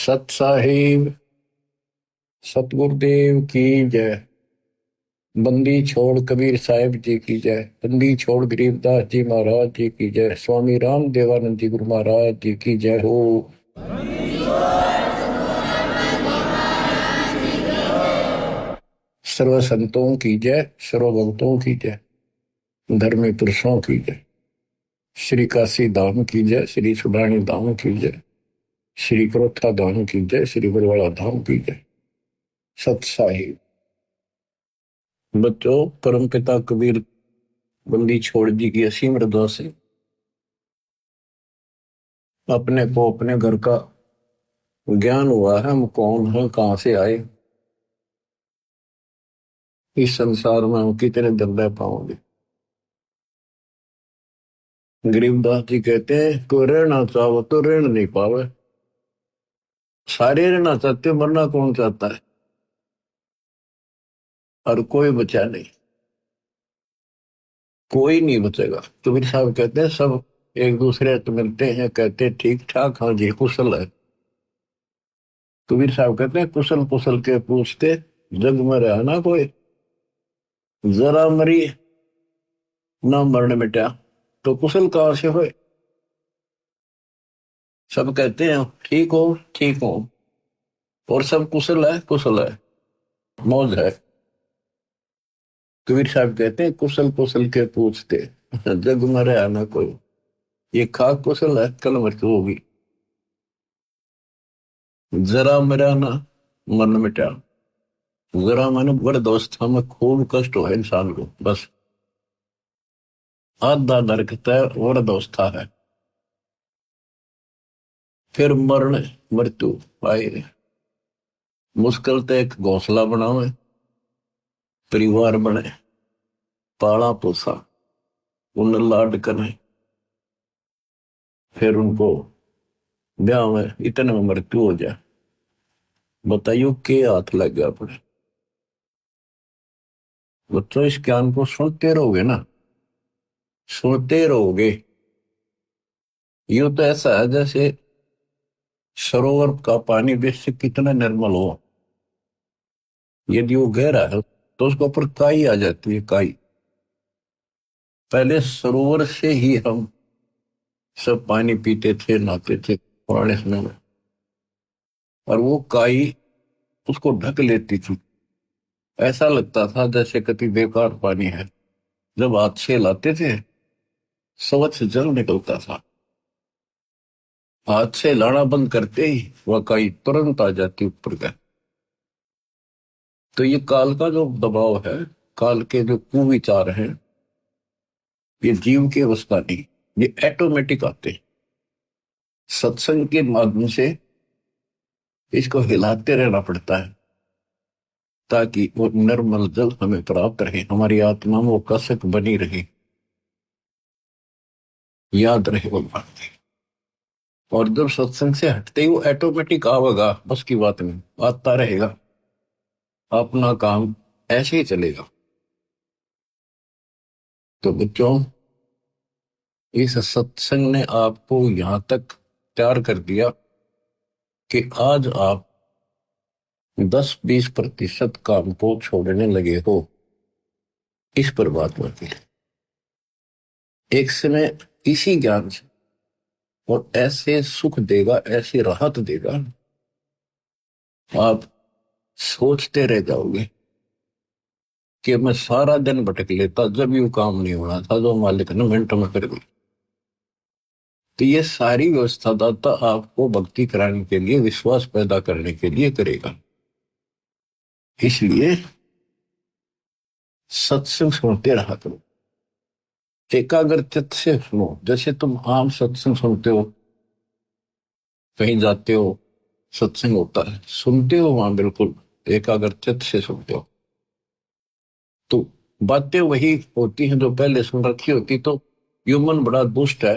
सत साहिब सतगुरुदेव की जय। बंदी छोड़ कबीर साहिब जी की जय। बंदी छोड़ गरीबदास जी महाराज जी की जय। स्वामी राम देवानंद जी गुरु महाराज जी की जय हो। सर्व संतों की जय, सर्व भक्तों की जय, धर्मी पुरुषों की जय। श्री काशी धाम की जय, श्री सुडानी धाम की जय, श्री क्रोथा धाम की जय, श्री बरवाड़ा धाम की जय। सत साहिब बच्चों, परम पिता कबीर बंदी छोड़ जी की असीम रजा से अपने को अपने घर का ज्ञान हुआ है। हम कौन हैं, कहां से आए, इस संसार में हम कितने दिन रह पाओगे। गरीबदास जी कहते हैं कोई रहना चाहो तो रहना नहीं पावे। सारे रहना चाहते, मरना कौन चाहता है, और कोई बचा नहीं, कोई नहीं बचेगा। कबीर साहब कहते हैं सब एक दूसरे से मिलते हैं, कहते ठीक ठाक, हाँ जी कुशल है। कबीर साहब कहते हैं कुशल कुशल के पूछते, जग में रहा ना कोई, जरा मरी ना मरण मिटा, तो कुशल कहां से होए। सब कहते हैं ठीक हो ठीक हो, और सब कुशल है कुशल है, मौज है। कबीर साहब कहते हैं कुशल कुशल के पूछते, जग में रहा ना कोई, ये खाक कुशल है कल मृत्यु होगी। जरा मेरा ना मन मिटा, जरा मन बड़ दोस्त में खूब कष्ट हो इंसान को, बस आधा नरकता है और दोस्ता है। फिर मरण मृत्यु आए, मुश्किल तो एक घोंसला बनावे, परिवार बने, पाला पोसा, उन्हें लाड करे, फिर उनको ब्याह में इतने में मृत्यु हो जाए। बताइयो के हाथ लग गया अपने। बच्चों इस ज्ञान को सुनते रहोगे ना, सुनते रहोगे। यूं तो ऐसा है जैसे सरोवर का पानी बेशक कितना निर्मल हो, यदि वो गहरा है तो उसके ऊपर काई आ जाती है, काई। पहले सरोवर से ही हम सब पानी पीते थे, नहाते थे पुराने समय में, और वो काई उसको ढक लेती थी। ऐसा लगता था जैसे कति बेकार पानी है। जब हाथ से लाते थे स्वच्छ जल निकलता था, हाथ से लाना बंद करते ही वह काई तुरंत आ जाती ऊपर का। तो ये काल का जो दबाव है, काल के जो कुविचार हैं, ये जीव की अवस्था नहीं, ये ऑटोमेटिक आते हैं। सत्संग के माध्यम से इसको हिलाते रहना पड़ता है ताकि वो निर्मल जल हमें प्राप्त रहे, हमारी आत्मा में वो कसक बनी रहे, याद रहे वो बात। और जब सत्संग से हटते ही वो ऑटोमेटिक आवेगा, बस की बात नहीं, आता रहेगा, अपना काम ऐसे ही चलेगा। तो बच्चों, इस सत्संग ने आपको यहां तक तैयार कर दिया कि आज आप 10-20% काम को छोड़ने लगे हो। इस पर बात होती है एक समय इसी ज्ञान से, और ऐसे सुख देगा, ऐसी राहत देगा, आप सोचते रह जाओगे कि मैं सारा दिन भटक लेता, जब यू काम नहीं होना था जो मालिक ने मिनटों में कर दी। तो ये सारी व्यवस्था दाता आपको भक्ति कराने के लिए, विश्वास पैदा करने के लिए करेगा। इसलिए सत्संग सुनते रहा करो, एकाग्र चित्त से सुनो। जैसे तुम आम सत्संग सुनते हो, कहीं जाते हो सत्संग होता है, सुनते हो वहां बिल्कुल एकाग्र चित्त से सुनते हो, तो बातें वही होती हैं जो पहले सुन रखी होती। तो ह्यूमन बड़ा दुष्ट है,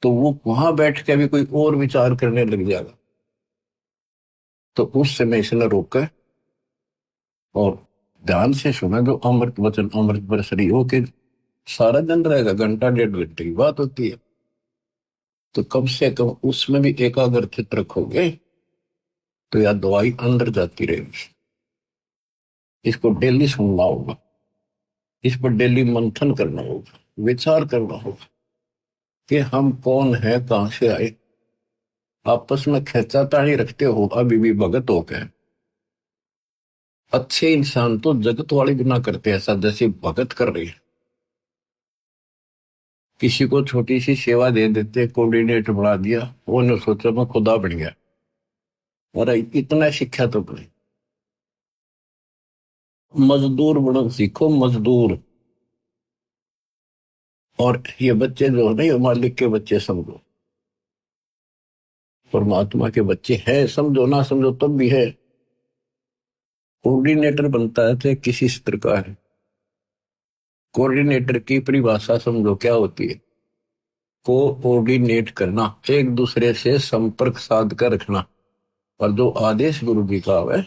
तो वो वहां बैठ के भी कोई और विचार करने लग जाएगा। तो उस समय इसने रोका और ध्यान से सुना, जो अमृत वचन अमृत बरसरी हो के सारा दिन रहेगा, घंटा 1.5 घंटे की बात होती है। तो कम से कम उसमें भी एकाग्रचित रखोगे तो यह दवाई अंदर जाती रहेगी। इसको डेली सुनना होगा, इस पर डेली मंथन करना होगा, विचार करना होगा कि हम कौन है, कहां से आए। आपस में खेचातानी रखते हो अभी भी भगत हो गए। अच्छे इंसान तो जगत वाले भी ना करते ऐसा जैसे भगत कर रहे हैं। किसी को छोटी सी सेवा दे देते, कोऑर्डिनेटर बना दिया, वो ने सोचा मैं खुदा बन गया। अरे इतना शिक्षा तो करें। मजदूर बनो सीखो, मजदूर। और ये बच्चे जो है ना, ये मालिक के बच्चे समझो, परमात्मा के बच्चे हैं, समझो ना समझो तब भी है। कोऑर्डिनेटर बनता है तो किसी स्तर का है। कोऑर्डिनेटर की परिभाषा समझो क्या होती है। कोऑर्डिनेट करना, एक दूसरे से संपर्क साध कर रखना, और जो आदेश गुरु जी का है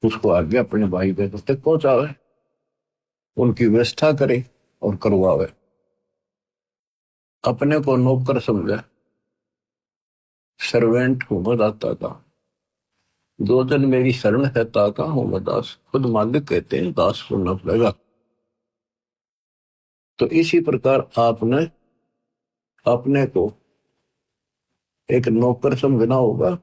उसको आगे अपने भाई बहनों तक पहुंचावे, उनकी व्यवस्था करे और करवावे। अपने को नौकर समझे, सर्वेंट हूं मैं दाता का, दो जन मेरी शरण है ताका हूं मैं दास। खुद मालिक कहते हैं दास सुनना पड़ेगा। तो इसी प्रकार आपने अपने को एक नौकर समझना होगा,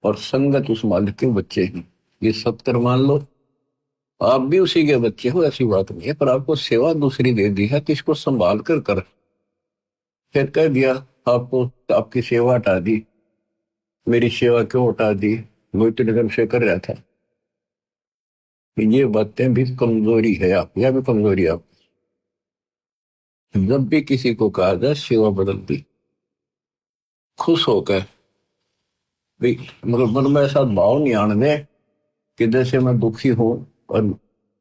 और संगत उस मालिक के बच्चे हैं। ये सत्कर मान लो, आप भी उसी के बच्चे हो, ऐसी बात नहीं है, पर आपको सेवा दूसरी दे दी है, किसको संभाल कर फिर कह दिया आपको आपकी सेवा हटा दी। मेरी सेवा क्यों हटा दी, वो इतने दिन से कर रहा था। ये बातें भी कमजोरी है आप, या भी कमजोरी है आप। जब भी किसी को कहा जाए सेवा बदल दी, खुश होकर भाई, मगर मन में ऐसा भाव नहीं आने दे कि जैसे मैं दुखी हूं। और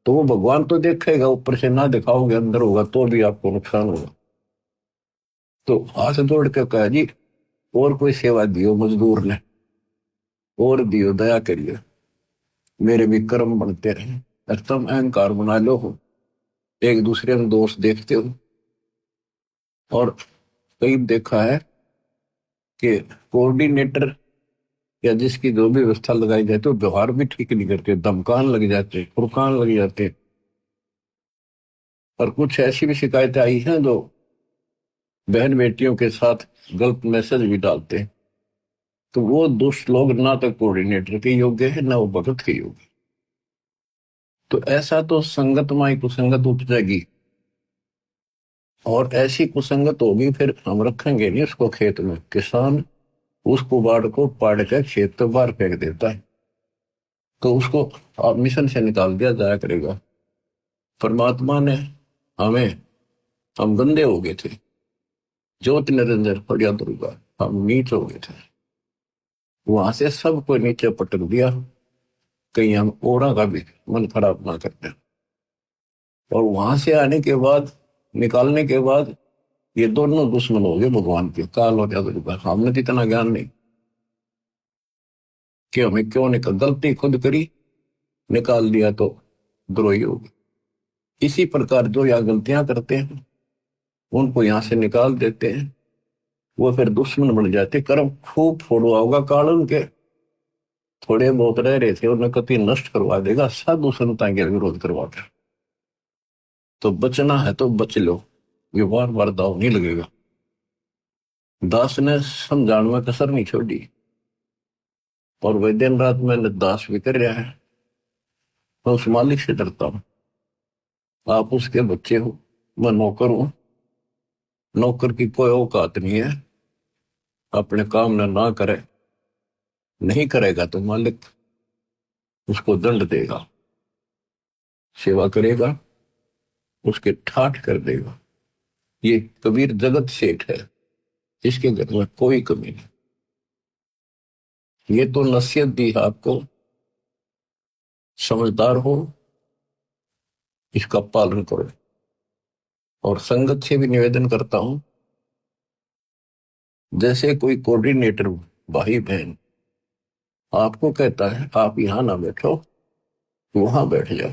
तो वो भगवान तो देखेगा, ऊपर से ना दिखाओगे अंदर होगा तो भी आपको नुकसान होगा। तो हाथ जोड़ के कहा जी, और कोई सेवा दियो मजदूर ने, और दियो, दया करिए, मेरे भी कर्म बनते रहे। एकदम अहंकार बना लो हो, एक दूसरे में दोष देखते हो। और कई देखा है कि कोऑर्डिनेटर या जिसकी जो भी व्यवस्था लगाई जाती है, व्यवहार भी ठीक नहीं करते, धमकान लग जाते, फुरकान लग जाते। और कुछ ऐसी भी शिकायतें आई हैं जो बहन बेटियों के साथ गलत मैसेज भी डालते हैं। तो वो दुष्ट लोग ना तो कोऑर्डिनेटर के योग्य है, ना वो भगत के योग्य। तो ऐसा तो संगत माई कुसंगत उपजेगी, और ऐसी कुसंगत होगी फिर हम रखेंगे नहीं उसको खेत में। किसान उस कुबाड़ को पाड़ कर खेत तो बाहर फेंक देता है, तो उसको आप मिशन से निकाल दिया जाया करेगा। परमात्मा ने हमें, हम गंदे हो गए थे, ज्योति निरंजन फड़िया दुर्गा, हम नीच हो गए थे, वहां से सबको नीचे पटक दिया। कहीं हम ओरा का भी मन खराब ना करते। और वहां से आने के बाद, निकालने के बाद, ये दोनों दुश्मन हो गए भगवान के, काल और दुर्गा। हमने तो इतना ज्ञान नहीं कि हमें क्यों निकल, गलती खुद करी, निकाल दिया तो द्रोही हो गए। इसी प्रकार जो यहाँ गलतियां करते हैं उनको यहां से निकाल देते हैं, वो फिर दुश्मन बन जाते। कर्म खूब फोड़वा होगा काल उनके, थोड़े बहुत रह रहे थे उन्हें कति नष्ट करवा देगा, साधु संता के विरोध करवा कर। तो बचना है तो बच लो, ये बार बार दाव नहीं लगेगा। दास ने समझाने में कसर नहीं छोड़ी, और वह दिन रात मैंने दास भी कर रहा है। मैं उस मालिक से डरता हूं, आप उसके बच्चे हो, मैं नौकर हूं। नौकर की कोई औकात नहीं है, अपने काम ना करे, नहीं करेगा तो मालिक उसको दंड देगा, सेवा करेगा उसके ठाठ कर देगा। ये कबीर जगत सेठ है, इसके घर में कोई कमी नहीं। ये तो नसीहत दी है आपको, समझदार हो, इसका पालन करो। और संगत से भी निवेदन करता हूं, जैसे कोई कोऑर्डिनेटर भाई बहन आपको कहता है आप यहां ना बैठो, वहां बैठ जाओ,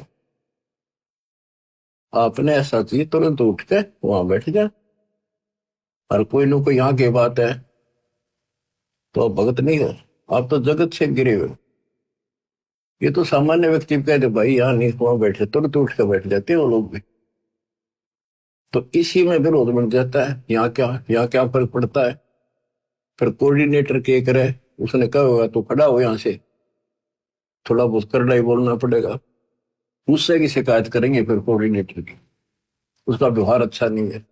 आपने ऐसा चाहिए तुरंत उठ के वहां बैठ जाए। और कोई लोग को यहाँ की बात है तो आप भगत नहीं हो, आप तो जगत से गिरे हुए हो। ये तो सामान्य व्यक्ति कहते भाई यहाँ नहीं, वहां बैठे तुरंत उठ के बैठ जाते हैं वो लोग भी। तो इसी में विरोध बन जाता है, यहाँ क्या फर्क पड़ता है। फिर कोऑर्डिनेटर के करे, उसने कहा होगा तो खड़ा हो यहाँ से, थोड़ा बहुत करड़ा ही बोलना पड़ेगा, उससे की शिकायत करेंगे फिर कोऑर्डिनेटर की, उसका व्यवहार अच्छा नहीं है।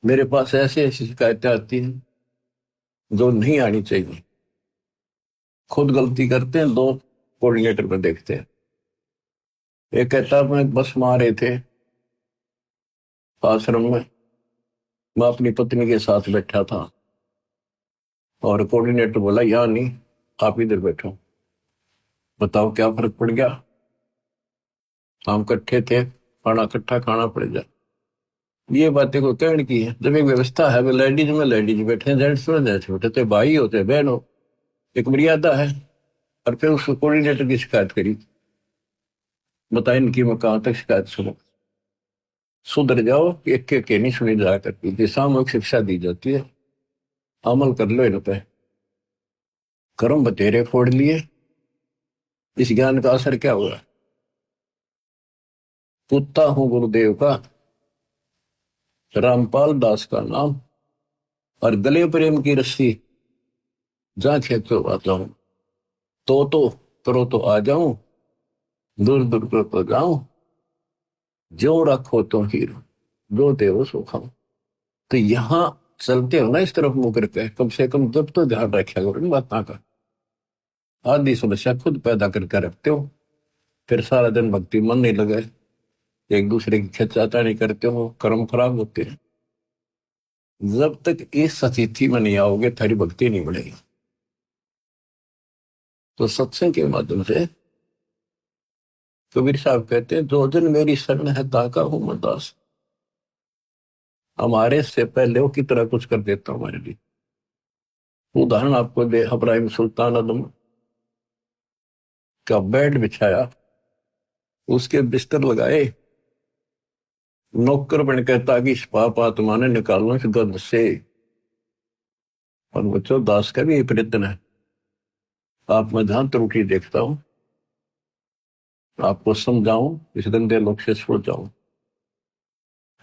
मेरे पास ऐसी ऐसी शिकायतें आती हैं जो नहीं आनी चाहिए। खुद गलती करते हैं, दो कोऑर्डिनेटर पर देखते हैं। एक कहता मैं बस में आ रहे थे आश्रम में, मैं अपनी पत्नी के साथ बैठा था और कोऑर्डिनेटर बोला यहाँ नहीं, आप इधर बैठो। बताओ क्या फर्क पड़ गया, हम इकट्ठे थे, खाना इकट्ठा खाना पड़ जाए। ये बातें को कहने की है। जब एक व्यवस्था है, लेडीज में लेडीज बैठे, जेंट्स में जेंट्स बैठे, तो भाई होते बहन हो, एक मर्यादा है। और फिर उस कोऑर्डिनेटर की शिकायत करी, बताए इनकी मैं कहां तक शिकायत सुनूं। सुधर जाओ, एक के नहीं सुनी जा करती थी, सामूहिक शिक्षा दी जाती है, अमल कर लो इन पे। कर्म बतेरे फोड़ लिए, इस ज्ञान का असर क्या हुआ। कुत्ता हूं गुरुदेव का, रामपाल दास का नाम, और गले प्रेम की रस्सी जहां खेतो आ जाऊं, तो करो तो आ जाऊं, दूर दूर करो तो जाऊं, जो रखो तो हीरो, जो देवो सो खाऊं। तो यहां चलते हो ना इस तरफ मुंह करके, कम से कम जब तो ध्यान रखा करो इन बातों का। आधी समस्या खुद पैदा करके रखते हो, फिर सारा दिन भक्ति मन नहीं लगे, एक दूसरे की खिंचाता नहीं करते हो, कर्म खराब होते हैं। जब तक इस स्थिति में नहीं आओगे थारी भक्ति नहीं बढ़ेगी। तो सत्संग के माध्यम से कबीर साहब कहते हैं, जो जन मेरी शरण है ताका हूं मैं दास। हमारे से पहले वो की तरह कुछ कर देता हमारे लिए। उदाहरण आपको दे, इब्राहिम सुल्तान आदम का बेड बिछाया, उसके बिस्तर लगाए, नौकर बन कहता कि इस पाप आत्मा ने निकालना इस गंध से। और बच्चों, दास का भी ये प्रयत्न है, आप मैं जहां त्रुटि देखता हूं आपको समझाऊं, इस गंदे लोग से छुड़ जाऊं।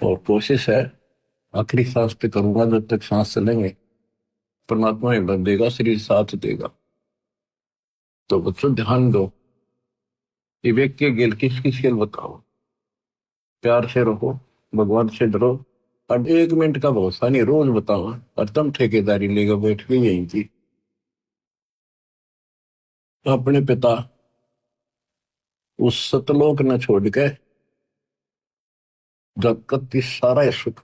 और कोशिश है आखिरी सांस पे करूंगा, जब तक सांस चलेंगे परमात्मा हिम्मत देगा, शरीर साथ देगा। तो बच्चों ध्यान दो, विवेक के गेल किस किस खेल बताओ, प्यार से रहो, भगवान से डरो, और 1 मिनट का भरोसा नहीं, रोज बताओ। और तुम ठेकेदारी लेगा बैठ के यहीं की, अपने पिता उस सतलोक न छोड़ के जब कति सारा सुख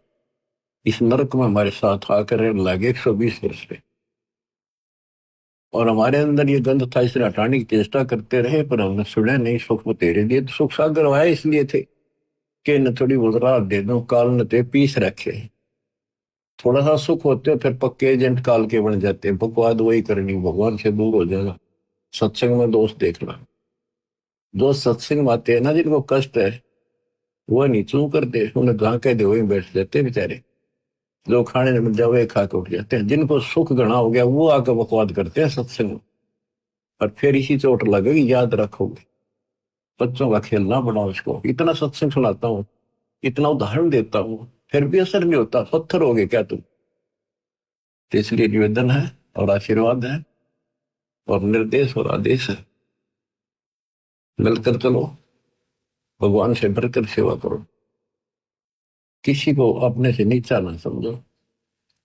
इस नरक में हमारे साथ आकर लगे 120 वर्ष पे, और हमारे अंदर ये गंध था, इसे हटाने की चेष्टा करते रहे पर हमने सुने नहीं। सुख में तेरे दिए, तो सुख सागर आए इसलिए थे कि न थोड़ी बहुत राहत दे दो, काल न ते पीस रखे। थोड़ा सा सुख होते फिर पक्के एजेंट काल के बन जाते, बकवाद वही करनी, भगवान से दूर हो जाएगा। सत्संग में दोस्त देखना, जो सत्संग में आते हैं ना जिनको कष्ट है वो नीचू कर दे, उन्हें जहां कह दे वही बैठ जाते बेचारे। जो खाने में मिल जाए वही खा के उठ जाते हैं। जिनको सुख घना हो गया वो आकर बकवाद करते हैं सत्संग में, और फिर इसी चोट लगेगी, याद रखोगे। बच्चों का खेलना बनाओ इसको। इतना सत्संग सुनाता हूँ, इतना उदाहरण देता हूँ, फिर भी असर नहीं होता, पत्थर हो गए क्या तुम। तो इसलिए निवेदन है और आशीर्वाद है और निर्देश और आदेश है, मिलकर चलो, भगवान से बढ़कर सेवा करो, किसी को अपने से नीचा ना समझो,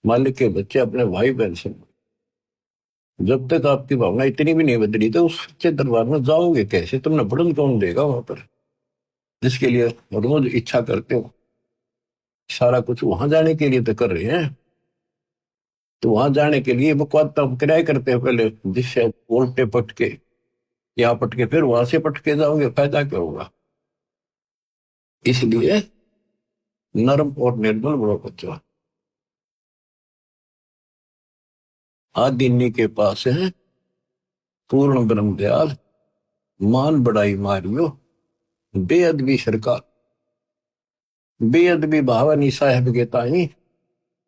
मालिक के बच्चे अपने भाई बहन समझो। जब तक आपकी भावना इतनी भी नहीं बदली तो उस सच्चे दरबार में जाओगे कैसे, तुमने बढ़न कौन देगा वहां पर, जिसके लिए रोज इच्छा करते हो। सारा कुछ वहां जाने के लिए तो कर रहे हैं, तो वहां जाने के लिए बकवाद तो हम किराए करते हैं पहले, जिससे उल्टे पटके यहाँ पटके फिर वहां से पटके जाओगे, फायदा क्या होगा। इसलिए नर्म और निर्मल बड़ो बच्चों, आदिन्नी के पास है पूर्ण ब्रह्म दयाल, मान बढ़ाई मारियो बेअदबी सरकार। बेअदबी भावनी साहेब के ताई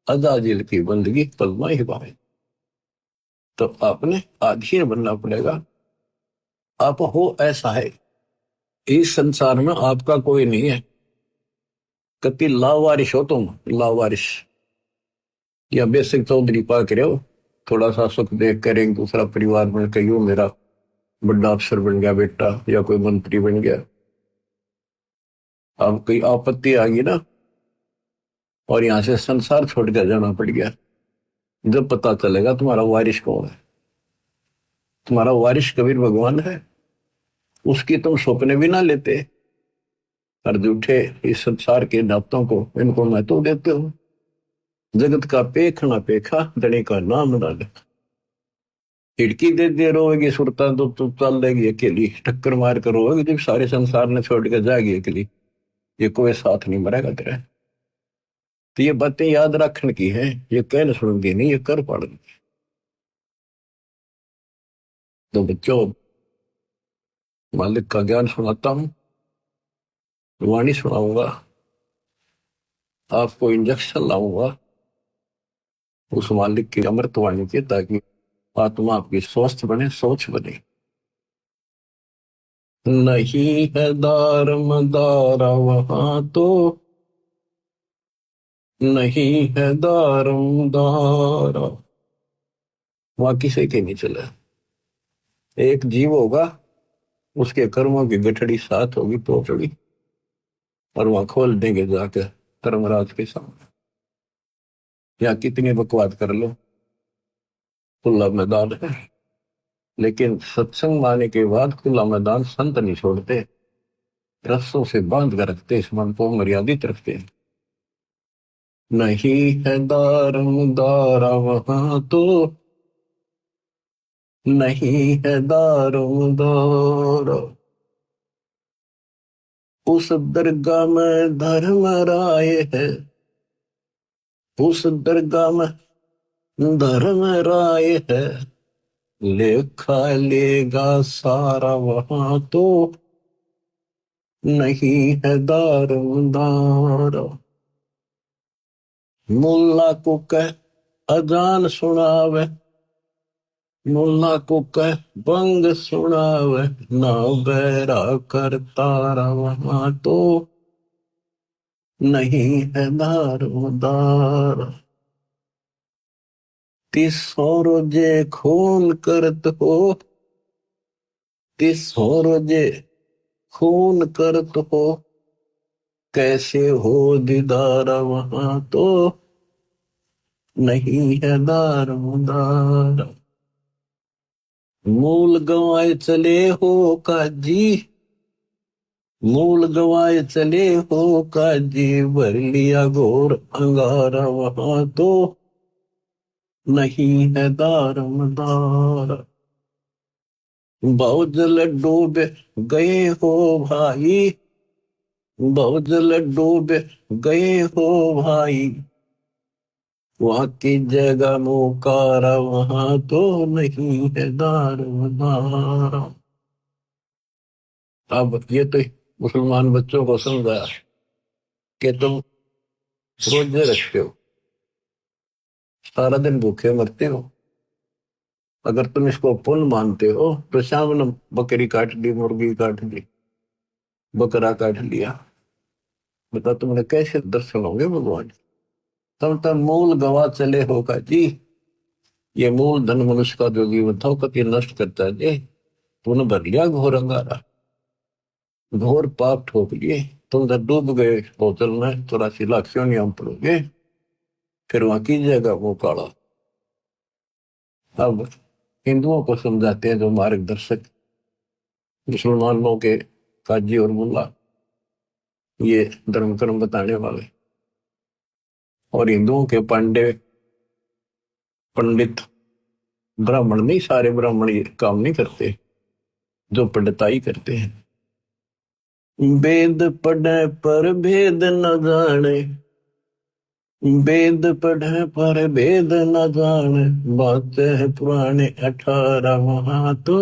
अजाजिल की बंदगी कलमा ही पाए। तो आपने आधीन बनना पड़ेगा। आप हो ऐसा है, इस संसार में आपका कोई नहीं है। कति लावारिश हो तुम, लावारिश या बेसिक चौधरी पा के रहो। थोड़ा सा सुख देख कर एक दूसरा परिवार में कहियो मेरा बड़ा अफसर बन गया बेटा, या कोई मंत्री बन गया। अब कोई आपत्ति आ गई ना, और यहां से संसार छोड़ कर जाना पड़ गया, जब पता चलेगा तुम्हारा वारिश कौन है। तुम्हारा वारिश कबीर भगवान है, उसकी तुम सपने भी ना लेते। और झूठे इस संसार के नातों को, इनको महत्व देते हो। जगत का पेख ना पेखा, धनी का नाम ना ले। खिड़की दे दे रोएगी सुरता तो चल देगी अकेली, टक्कर मार कर रोएगी जब सारे संसार ने छोड़ कर जाएगी अकेली। ये कोई साथ नहीं मरेगा तेरा। तो ये बातें याद रखने की है, ये कहने सुनती नहीं, ये कर पड़नी। तो बच्चों, मालिक का ज्ञान सुनाता हूं, वाणी सुनाऊंगा, आपको इंजेक्शन लाऊंगा उस मालिक की अमृत वाणी के, ताकि आत्मा आपकी स्वस्थ बने, सोच बने। नहीं है दार मदारा वहां तो, नहीं है दारम दारा, वहां किसी के नहीं चला। एक जीव होगा, उसके कर्मों की गठड़ी साथ होगी पोचड़ी, और वहां खोल देंगे जाकर धर्मराज के सामने। या कितनी बकवाद कर लो, खुला मैदान है। लेकिन सत्संग माने के बाद खुला मैदान संत नहीं छोड़ते, रस्सों से बांध कर रखते, इस मन को मर्यादित रखते। नहीं है दारम दारा वहां तो, नहीं है दारम दारा, उस दरगाह में धर्म राय है, उस दरगाह में धर्म राय है। लेखा लेगा सारा वहां तो, नहीं है दारम दारा। मुल्ला को कह अजान सुनावे, मुल्ला को कह बंग सुनावे, ना बैरा कर तारा वहां तो, नहीं है दारोदार। तीसो रोजे खून करत हो, तीसो रोजे खून करत हो, कैसे हो दीदार वहां तो, नहीं है दारोदार। मूल गंवाए चले हो काजी, मूल गंवाए चले हो काजी, भर लिया घोर अंगारा वहां तो, नहीं है दारमदार। बहुजल डूब गए हो भाई, बहुजल डूब गए हो भाई, वहां की जगह मुकारा वहां तो, नहीं है दारमदार। अब ये तो मुसलमान बच्चों को समझाया कि तुम रोजे रखते हो, सारा दिन भूखे मरते हो। अगर तुम इसको पुण्य मानते हो तो शाम ने बकरी काट ली, मुर्गी काट ली, बकरा काट लिया, बता तुमने कैसे दर्शन होंगे भगवान। तुम तो मूल गवा चले होगा जी। ये मूल धन मनुष्य का जो जीवन था कभी नष्ट करता है जी। तूने भर लिया घोर अंगारा, घोर पाप ठोक लिए, तुम जब डूब गए बोतल में 84 लाख क्यों नहीं हम पड़ोगे, फिर वहां कीजिएगा वो काला। अब हिंदुओं को समझाते हैं जो मार्गदर्शक, मुसलमानों के काजी और मुल्ला, ये धर्म कर्म बताने वाले, और हिंदुओं के पांडे पंडित, ब्राह्मण नहीं, सारे ब्राह्मण ये काम नहीं करते, जो पंडिताई करते हैं। वेद पढ़े पर भेद न जाने, वेद पढ़े पर भेद न जाने, बातें है पुराने 18 वहां तो,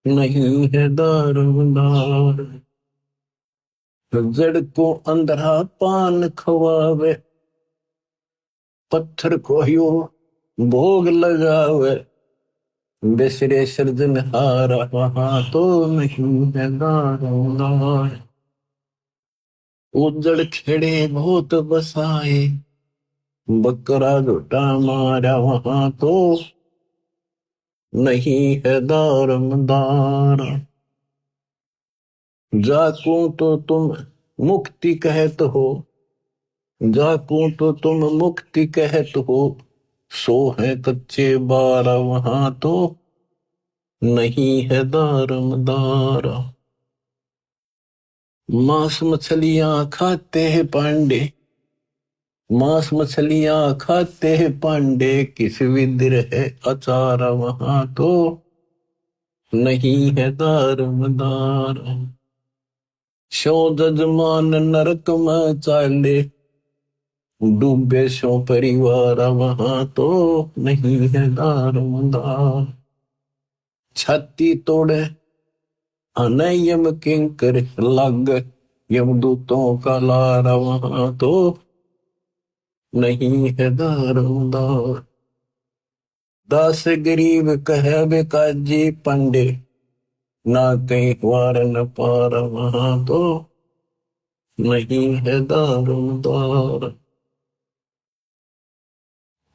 नहीं है दारोदार। जड़ को अंधरा पान खवावे, पत्थर को यो भोग लगावे, बिसरे सृजनहारा वहां तो नहीं है दारोमदार। उजड़ खेड़े बहुत बसाए, बकरा झूठा मारा वहां तो नहीं है दारोमदार। जाकू तो तुम मुक्ति कहत हो, जाकू तो तुम मुक्ति कहत हो, सो है कच्चे बारा वहां तो नहीं है दारोमदार। मांस मछलियां खाते हैं पांडे, मांस मछलियां खाते हैं पांडे, किस विद्र है अचार वहां तो नहीं है दारोमदार। शो जजमान नरक में चाले, डूबे शो परिवार वहां तो नहीं है दारोमदार। छाती तोड़े अनयम किंकर लग, यमदूतों का लारा वहां तो नहीं है दारोमदार। दास गरीब कह बेकाजी पंडे, ना कहीं वार न पार वहां तो नहीं है दारोमदार।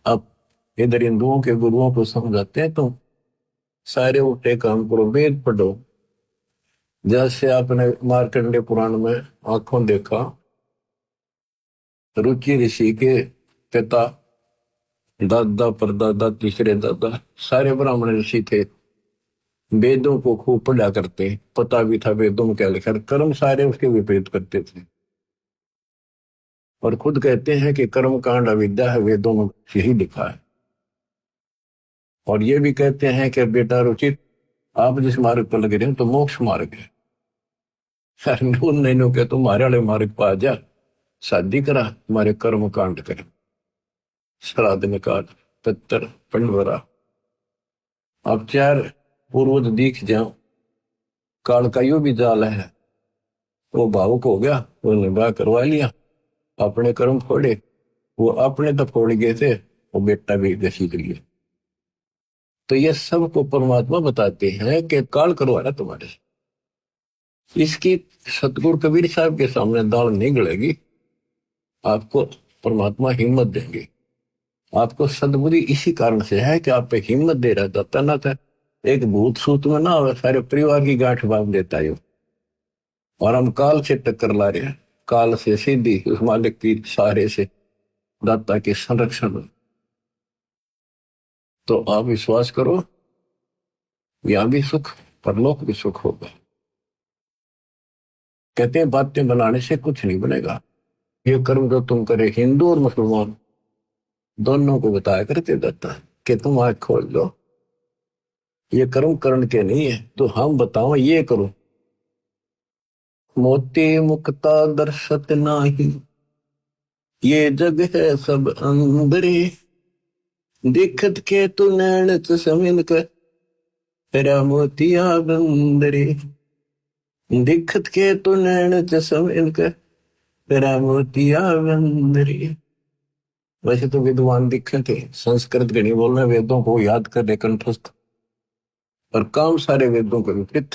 अब इधर हिंदुओं के गुरुओं को समझाते हैं, तुम सारे उल्टे काम करो, वेद पढ़ो। जैसे आपने मार्कंडे पुराण में आंखों देखा, रुचि ऋषि के पिता, दादा परदादा तीसरे दादा सारे ब्राह्मण ऋषि थे, वेदों को खूब पढ़ा करते, पता भी था वेदों में क्या लिखा, कर्म सारे उसके विपरीत करते थे। और खुद कहते हैं कि कर्म कांड अविद्या है, वेदों में यही लिखा है। और ये भी कहते हैं कि बेटा रुचित, आप जिस मार्ग पर लगे रहे तो मोक्ष मार्ग है, नहीं के तुम्हारे वाले मार्ग पर आ जा, शादी करा, तुम्हारे कर्म कांड कर, श्राद्ध निकाल, पितर पंडवरा। अब चार पूर्वज दिख जाओ, काल का यो भी जाल है, वो भावुक हो गया, वो निभा करवा लिया, अपने कर्म फोड़े, वो अपने तो फोड़ गए थे, वो बेटा भी घसीट लिया। तो ये सबको परमात्मा बताते हैं कि काल करवा रहा तुम्हारे से। इसकी सतगुरु कबीर साहब के सामने दाल नहीं गलेगी, आपको परमात्मा हिम्मत देंगे। आपको सदबुद्धि इसी कारण से है कि आप पे हिम्मत दे रहा था, ना था एक भूत सूत में ना हो, सारे परिवार की गांठ बांध देता है। और हम काल से टक्कर ला रहे हैं, काल से सीधी उस मालिक की सहारे से, दाता के संरक्षण में। तो आप विश्वास करो, यहां भी सुख, परलोक भी सुख होगा। कहते हैं बातें बनाने से कुछ नहीं बनेगा। ये कर्म जो तुम करे, हिंदू और मुसलमान दोनों को बताया करते दाता कि तुम आंख खोल लो, ये कर्म करण के नहीं है, तो हम बताओ ये करो। मोती मुक्ता दर्शत नाही, ये जग है सब अंदरे, दिखत के तू नैन समिन कर, तेरा मोतिया बंदरे, दिखत के तू नैन समिन कर, तेरा मोतिया बंदरे। वैसे तो विद्वान दिखे थे, संस्कृत के नहीं बोलना, वेदों को याद कर ले कंठस्थ, और काम सारे वेदों के विपरीत।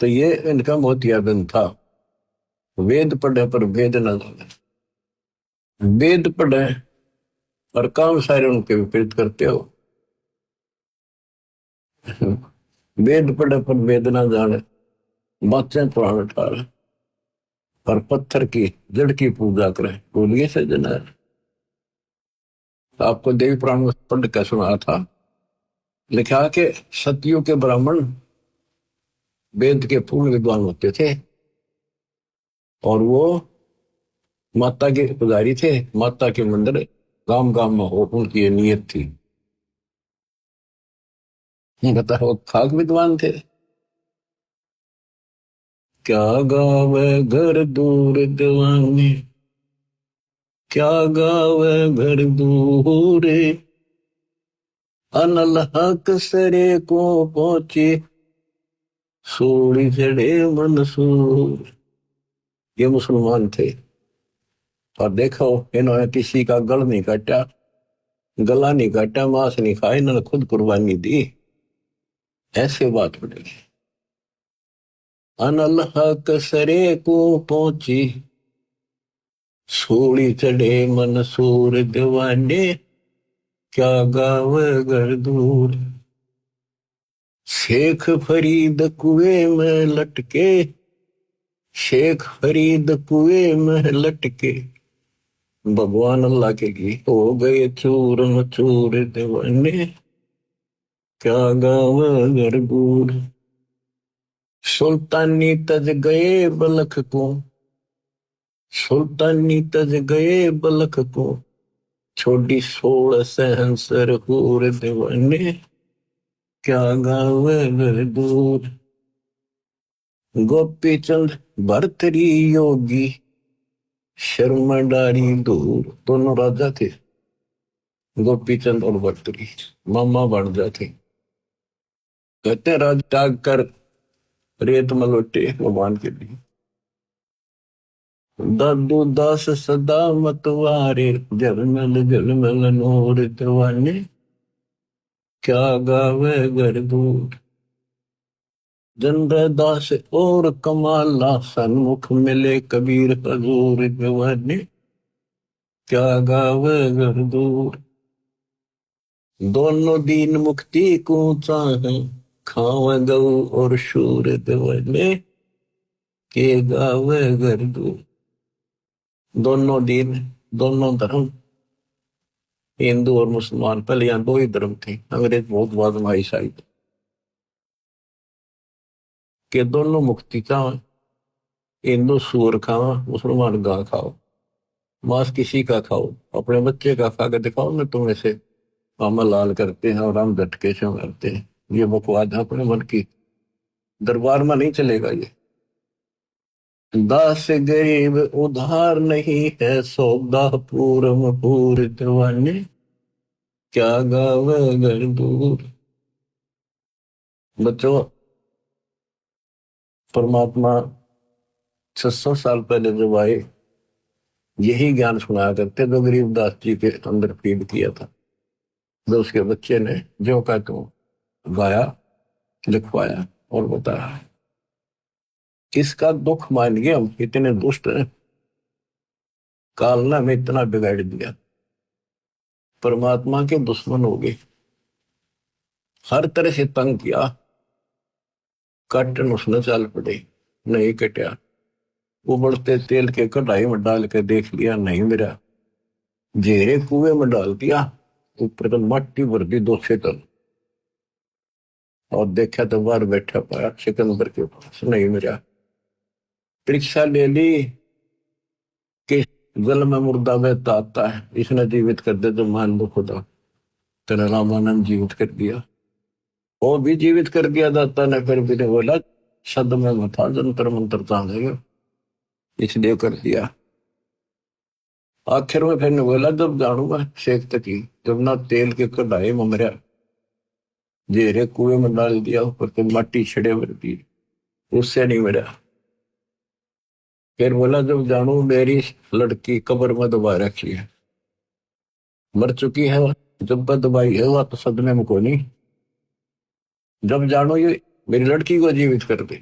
तो ये इनका मोतियाबिंद था। वेद पढ़े पर वेद न जाने, वेद पढ़े और काम सारे उनके विपरीत करते हो। वेद पढ़े पर वेद न जाने, बातें पुराण ठार, और पत्थर की जड़ की पूजा करें, बोलिए से जना। आपको देवी पुराण में पढ़ के सुना था, लिखा कि सतियों के ब्राह्मण वेद के पूर्ण विद्वान होते थे, और वो माता के पुजारी थे, माता के मंदिर गांव गांव में हो, उनकी ये नियत थी। बताओ, खाक विद्वान थे। क्या गावे घर दूर दीवाने, क्या गावे घर दूर, अनल हक सरे को पहुंचे, सोड़ी चढ़े मंसूर। ये मुसलमान थे, और देखो इन्होंने किसी का गल नहीं काटा, गला नहीं काटा, मांस नहीं खाया, इन्होंने खुद कुर्बानी दी। ऐसे बात बनेगी। अनल कसरे को पहुंची, सूली चढ़े मंसूर दीवाने, क्या गाव घर दूर। शेख फरीद कुएं में लटके, शेख फरीद कुएं में लटके, भगवान अल्लाह के लिए हो गए चूर मचूर दीवाने, क्या गाव घर दूर। सुल्तानी तज गए बलख को, सुल्तानी तज गए बलख को, छोड़ी 16 सहंसर हूर दीवाने, क्या गाव घर दूर। गोपी चंद भरतरी योगी, शर्मा डारी दूर। दोनों राजा थे, गोपी चंद और भरतरी, मामा भांजा थे। कहते राज त्याग कर रेत में लौटे भगवान के लिए। दादू दास सदा मतवारे, झलमल झलमल नूर दीवाने, क्या गावे घर दूर। जंद्र दास और कमाला, सन्मुख मिले कबीर हजूर दीवाने, क्या गावे घर दूर। दोनों दीन मुक्ति को चाहे, खावे गऊ और शूर दीवाने, के गावे घर दूर। दोनों दीन, दोनों धर्म, हिंदू और मुसलमान, पहले यहाँ दो ही धर्म थे, अंग्रेज बहुत बाद में ईसाई के। दोनों मुक्ति चाहो, हिंदू सूअर खाओ, मुसलमान गां खाओ, मांस किसी का खाओ, अपने बच्चे का खा के दिखाओ ना तुम ऐसे अमल लाल करते हैं और हम झटके से करते हैं। ये बकवाद है अपने मन की, दरबार में नहीं चलेगा ये। दास गरीब उधार नहीं है, सौदा पूरम पूर दीवाने, क्या गावे घर दूर। बच्चों, परमात्मा 600 साल पहले जब आए, यही ज्ञान सुनाया करते जो गरीबदास जी के अंदर फीड किया था, जो उसके बच्चे ने जो का तो गाया, लिखवाया और बताया। इसका दुख मान गए हम, इतने दुष्ट हैं, काल ने हमें इतना बिगाड़ दिया, परमात्मा के दुश्मन हो गए, हर तरह से तंग किया, काटन उसने चाल पड़े, नहीं कटा। उबलते तेल के कढ़ाई में डाल के देख लिया, नहीं मिला, जेरे कुएं में डाल दिया, ऊपर तो मट्टी भर दी 200 टन, और देखा तो बाहर बैठा पाया सिकंदर के पास, नहीं मिला। परीक्षा ले ली कि जल में मुर्दा बहता आता है, इसने जीवित कर दे तो मान लो खुदा, तेरा रामानंद जीवित कर दिया, वो भी जीवित कर दिया दाता ने। फिर भी ने बोला शब्द में मथा जंतर मंत्र तांगेगा, इसलिए कर दिया। आखिर में फिर ने बोला जब जानूंगा शेख तकी, जब ना तेल के कढ़ाई में मरा, जेरे कुएं में डाल दिया, ऊपर तो माटी छड़े भर दी, उससे नहीं मरा। फिर बोला जब जानू मेरी लड़की कब्र में दबा रखी है, मर चुकी है, जब दबाई है वह तो सदमे में को नहीं, जब जानो ये मेरी लड़की को जीवित कर दे,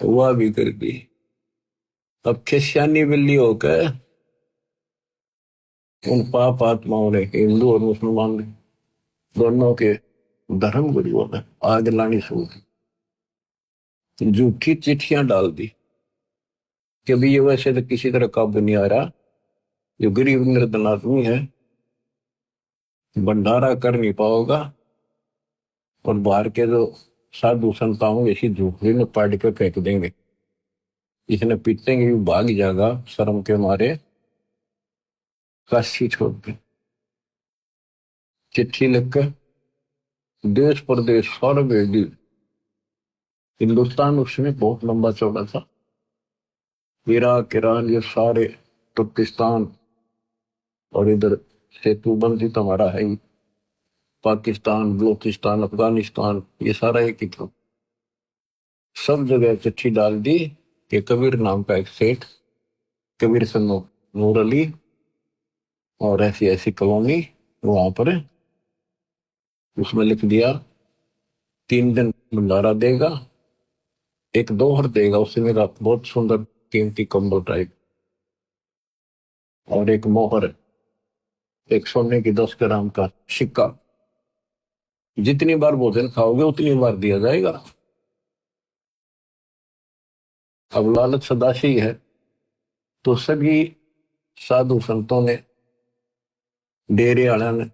तो वह भी कर दी। अब खिस्यानी बिल्ली होकर उन पाप आत्माओं ने, हिंदू और मुसलमान ने, दोनों के धर्म गुरुओं ने आग लानी शुरू की, झूठी चिट्ठियां डाल दी कि अभी ये वैसे तो किसी तरह काबू नहीं आ रहा, जो गरीब निर्धन आदमी है भंडारा कर नहीं पाओगा, और बाहर के जो साधु संताओं ऐसी झूठी में पाड़ के फेंक देंगे, इसने पीटेंगे भी भाग जाएगा शर्म के मारे, काशी छोड़ के। चिट्ठी लिखकर देश प्रदेश सारा भेज दी। हिंदुस्तान उसमें बहुत लंबा चौड़ा था, इराक ईरान ये सारे, तुर्किस्तान, और इधर सेतुबंदी तो हमारा है ही, पाकिस्तान, बलूचिस्तान, अफगानिस्तान, ये सारा एक ही था। सब जगह चिट्ठी डाल दी कि कबीर नाम का एक सेठ कबीर सन्नो नूर अली और ऐसी ऐसी कॉलोनी वहां पर है। उसमें लिख दिया 3 दिन भंडारा देगा, एक दोहर देगा उसे मेरा बहुत सुंदर कीमती कंबल टाइप, और एक मोहर, एक सोने की 10 ग्राम का सिक्का। जितनी बार भोजन खाओगे उतनी बार दिया जाएगा। अब लालच सदाशी है, तो सभी साधु संतों ने, डेरे वाला ने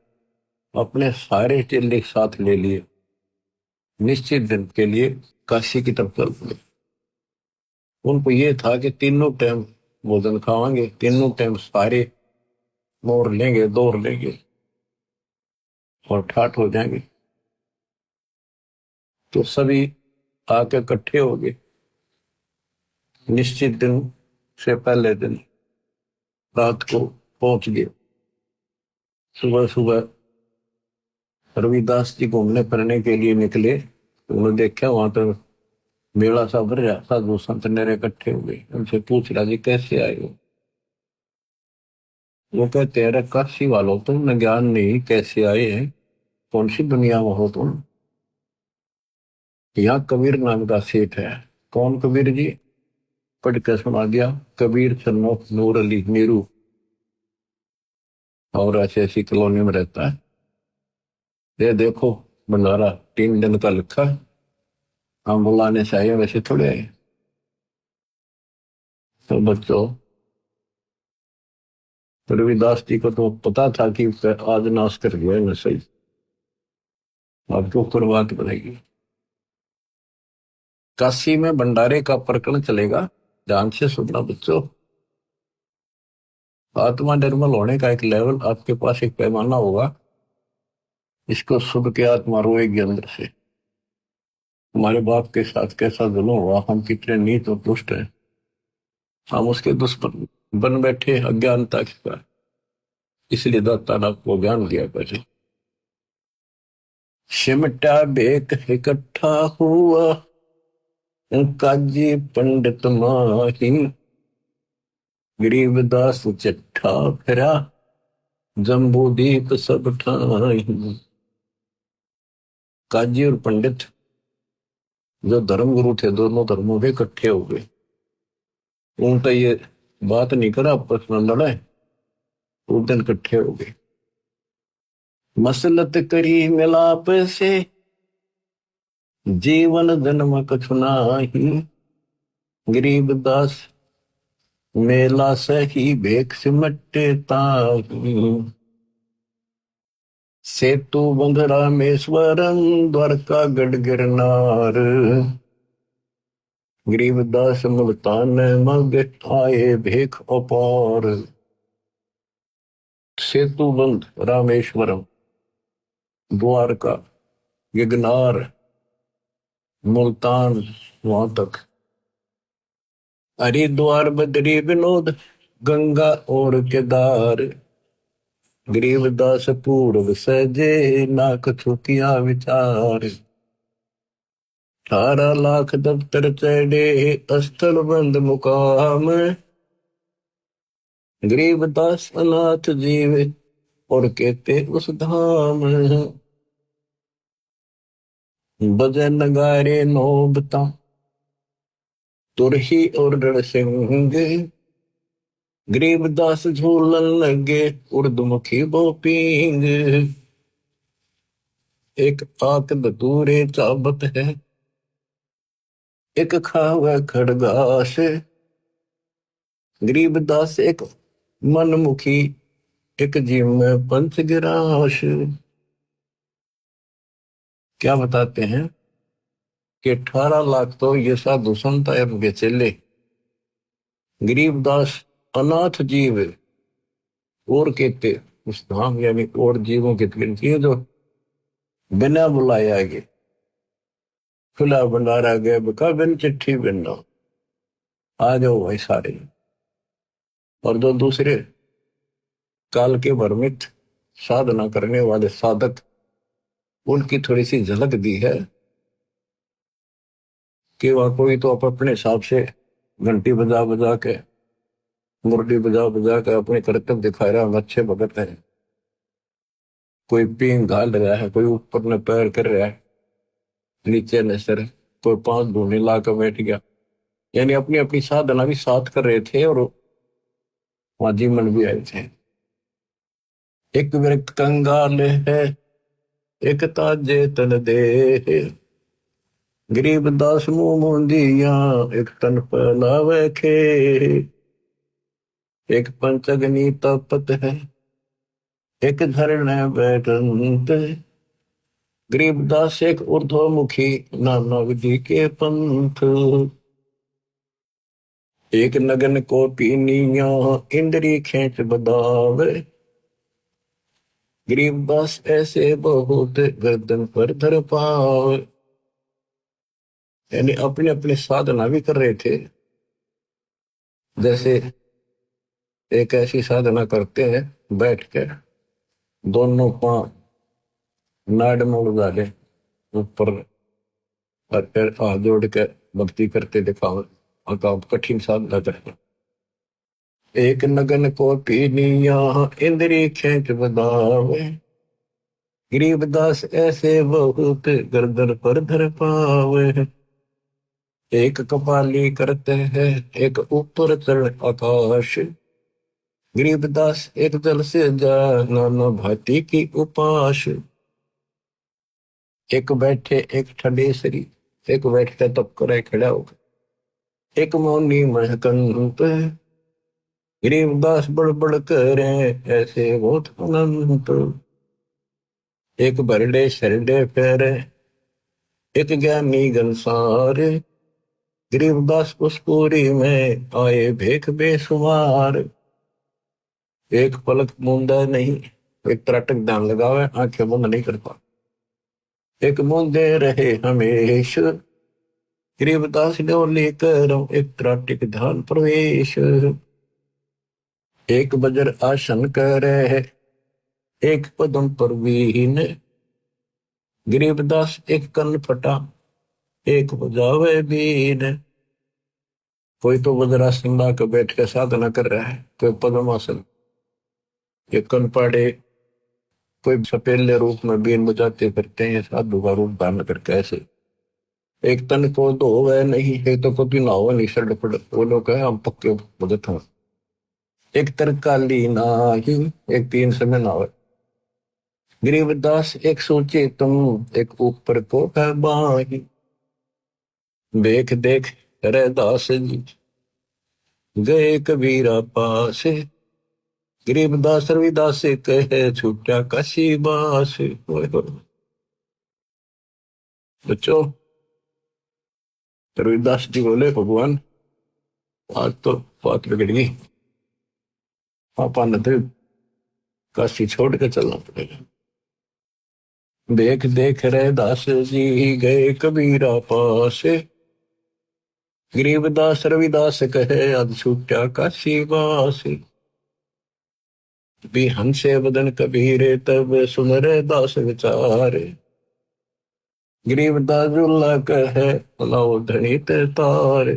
अपने सारे चेले साथ ले लिए, निश्चित दिन के लिए काशी की तरफ चल पड़े। उनको ये था कि तीनों टाइम भोजन खावांगे, तीनों टाइम सारे मोर लेंगे, दोहर लेंगे और ठाठ हो जाएंगे। तो सभी आके इकट्ठे हो गए। निश्चित दिन से पहले दिन रात को पहुंच गए। सुबह सुबह रविदास जी घूमने फिरने के लिए निकले, तो उन्होंने देखा वहां तो मेला सा भर रहा, साधु संत नेरे इकट्ठे हो गए। उनसे पूछ रहा जी कैसे आए हो? वो कहते हैं अरे काशी वालों, तुमने ज्ञान नहीं, कैसे आए हैं, कौन सी दुनिया में हो तुम? यहाँ कबीर नाम का सेठ है। कौन कबीर जी? पढ़ के सुना दिया, कबीर सन्नो नूर अली नीरू, और ऐसी ऐसी कॉलोनी में रहता है। ये देखो भंडारा 3 दिन का लिखा है, हम बुलाने से आए, वैसे थोड़े आए। तो बच्चों, रविदास जी को तो पता था कि आज नाश कर गया न सही, आपको कुर्बात बनेगी। काशी में भंडारे का प्रकरण चलेगा, ध्यान से सुनना बच्चों। आत्मा निर्मल होने का एक लेवल आपके पास, एक पैमाना होगा, इसको सुन के आत्मा रोएगी अंदर से। हमारे बाप के साथ कैसा जुल्म हुआ, हम कितने नीच और दुष्ट हैं, हम उसके दुश्मन बन बैठे अज्ञानता का। इसलिए दाता ने आपको ज्ञान दिया पहले। सिमटा बेक इकट्ठा हुआ, काजी पंडित माही, गरीबदास चिट्ठा फिरा, जम्बूदीप सब ठाई। काजी और पंडित जो धर्मगुरु थे, दोनों धर्मों के इकट्ठे हो गए। उनका ये बात नहीं करा, आपस में लड़ाए, उस दिन इकट्ठे हो गए। मसलत करी मिलाप से, जीवन जन्म कछु नाही, गरीबदास मेला सही भेख सिमटे ताही। सेतु बंध रामेश्वरम, द्वारका गढ़ गिरनार, गरीबदास मुल्तान मग आए भेख अपार। सेतु बंध रामेश्वरम, द्वारका, गिरनार, मुल्तान, वहां तक, हरिद्वार बद्री विनोद, गंगा और केदार, गरीबदास पूर्व सजे, ना कछु किया विचार। 18 लाख दफ्तर चढ़े, स्थल बंद मुकाम, गरीबदास अनाथ जीव और कहते उस धाम। बजे नगारे नौबता, तुरही और रणसिंह, गरीबदास झूलन लगे, उर्दमुखी बोपींग। एक आक दूरे चाबत है, एक खावे खड़गास, गरीबदास एक मनमुखी, एक जीव में पंच गिराश। क्या बताते हैं कि 18 लाख तो ये साधु संत के चेले, गरीबदास अनाथ जीव और कहते उस धाम, यानी और जीवों की गिनती है जो बिना बुलाए आगे, खुला भंडारा गए बका बिन चिट्ठी बिन, आ जाओ भाई सारे। और जो दूसरे काल के भ्रमित साधना करने वाले साधक, उनकी थोड़ी सी झलक दी है कि वह कोई तो अपने हिसाब से घंटी बजा बजा के मुरली बजा बजा कर अपने कर्तव्य दिखा रहा, हम अच्छे भगत हैं। कोई पींग घाल रहा है, कोई ऊपर ने पैर कर रहा है, नीचे ने सर, कोई पांच धूने ला कर बैठ गया। यानी अपनी अपनी साधना भी साथ कर रहे थे और वहां जीवन भी आए थे। एक व्यक्त कंगाल है, एक ताजे तन दे, गरीब दास मुंह मोंदिया, एक तन फैलावे खे, एक पंचगनी तपत है, एक धरने बैठंत, गरीबदास एक ऊर्ध्वमुखी, नाना विधि के पंथ, एक नगन को पीनिया, इंद्री खेच बदावे, गरीबदास ऐसे बहुत, गर्दन पर धर पावे। यानी अपने अपने साधना भी कर रहे थे। जैसे एक ऐसी साधना करते हैं, बैठ कर दोनों पांव नाड़ में उड़ा ले ऊपर, और फिर हाथ जोड़ के भक्ति करते दिखाओ, और कठिन साधना करते। एक नगन को पीनिया, इंद्री खेच बदावे, गरीबदास ऐसे बहुत, गर्दन पर धर पावे। एक कपाली करते हैं, एक ऊपर चढ़ आकाश, गरीबदास एक जल से जा, नाना भांति की उपास। एक बैठे एक ठंडेसरी, एक बैठते तब करे खड़ा होकर, एक मौनी महकंत, गरीबदास बड़ करे ऐसे बहुत अनंत। एक बरडे शरडे फेरे, एक ज्ञानी गंसार, गरीबदास उस पूरी में आए भेख बेसुमार। एक पलक मूंदा नहीं, एक त्राटक ध्यान लगावे, आंखें बंद नहीं करता, एक मूंदे रहे हमेश, गरीबदास ने लेकर एक त्राटक ध्यान प्रवेश। एक बजर आसन करे, एक पदम पर वीन, गरीबदास एक कन फटा, एक बजावे बीन। कोई तो वज्रासन ला कर बैठ के साधना कर रहा है, कोई पद्मासन, एक कन पाड़े, कोई सपेले रूप में बीन बजाते फिरते हैं, साधु का रूप धारण करके ऐसे। एक तन को धोवे नहीं, एक तो कभी नहावे नहीं, सड़ पड़, वो लोग कहे हम पक्के भगत हैं। एक तरकाली नाही, एक तीन समय नहावे, गरीबदास एक सोचे तुम, एक ऊपर को है बाही। देख देख रे दास जी, गए कबीरा पास, गरीबदास रविदास से कहे छूटा काशी बास। बच्चों, रविदास जी बोले भगवान आज तो बात बिगड़ गई, पापा न तो काशी छोड़ के चलना पड़ेगा। देख देख रे दास जी, गए कबीरा पास, गरीबदास रविदास कहे आज छूटा काशी बास। भी हंसे बदन कबीरे, तब सुन रे दास विचार, गरीबदास जुल्ला कहे लाओ धनी ते तार।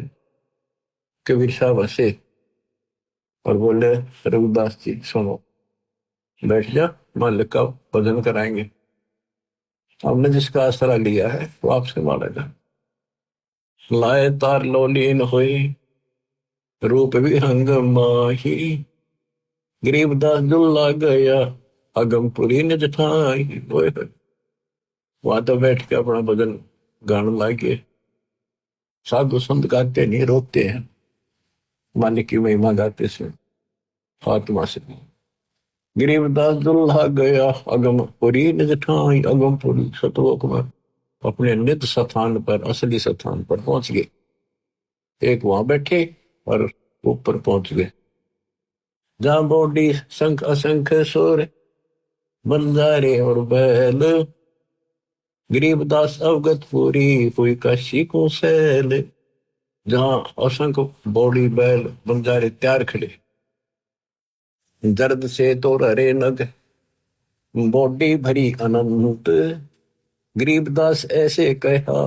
कबीर साहब हंसे और बोले रविदास जी सुनो, बैठ जा, मालिक का भजन कराएंगे। हमने जिसका आसरा लिया है वो आपसे मांगेगा। लाए तार लोलीन हुई, रूप विहंग माही, गरीबदास जुल्ला गया, अगमपुरी ने जठाई। वहां तो बैठ के अपना भजन गाने लागे। साधु संत गाते नहीं, रोकते हैं, मालिक की महिमा गाते से आत्मा से। गरीबदास दुल्हा गया, अगमपुरी ने जठाई, अगमपुरी सतलोक में अपने निज स्थान पर, असली स्थान पर पहुंच गए। एक वहां बैठे और ऊपर पहुंच गए, जहां बॉडी शंख असंख सुर, बंजारे और बैल, गरीबदास अवगत पूरी हुई काशी को सैल। जहां असंख्य बॉडी बैल बंजारे तैयार खड़े, दर्द से तो हरे नग, बॉडी भरी अनंत, गरीबदास ऐसे कहा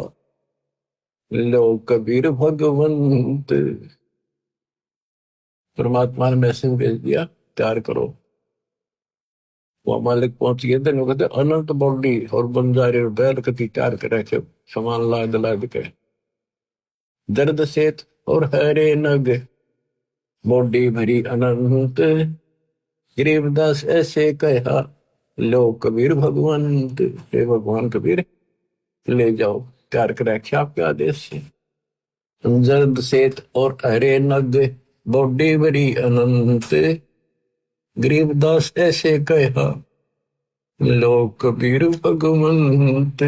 लो कबीर भगवंत। परमात्मा ने मैसेज भेज दिया, तैयार करो। वो मालिक पहुंच गए थे, कहते अनंत बॉडी और बंजारे बैल कति तैयार करे थे, सामान लाद लाद के दर्द सेत और हरे नग, बॉडी भरी अनंत। गरीबदास ऐसे कहा, लो कबीर भगवंत, हे भगवान कबीर ले जाओ, तैयार कर रखे आपके आदेश से। जर्द सेत और हरे नग, बॉडी भरी अनंत। गरीबदास ऐसे कहा, लो कबीर भगवंत।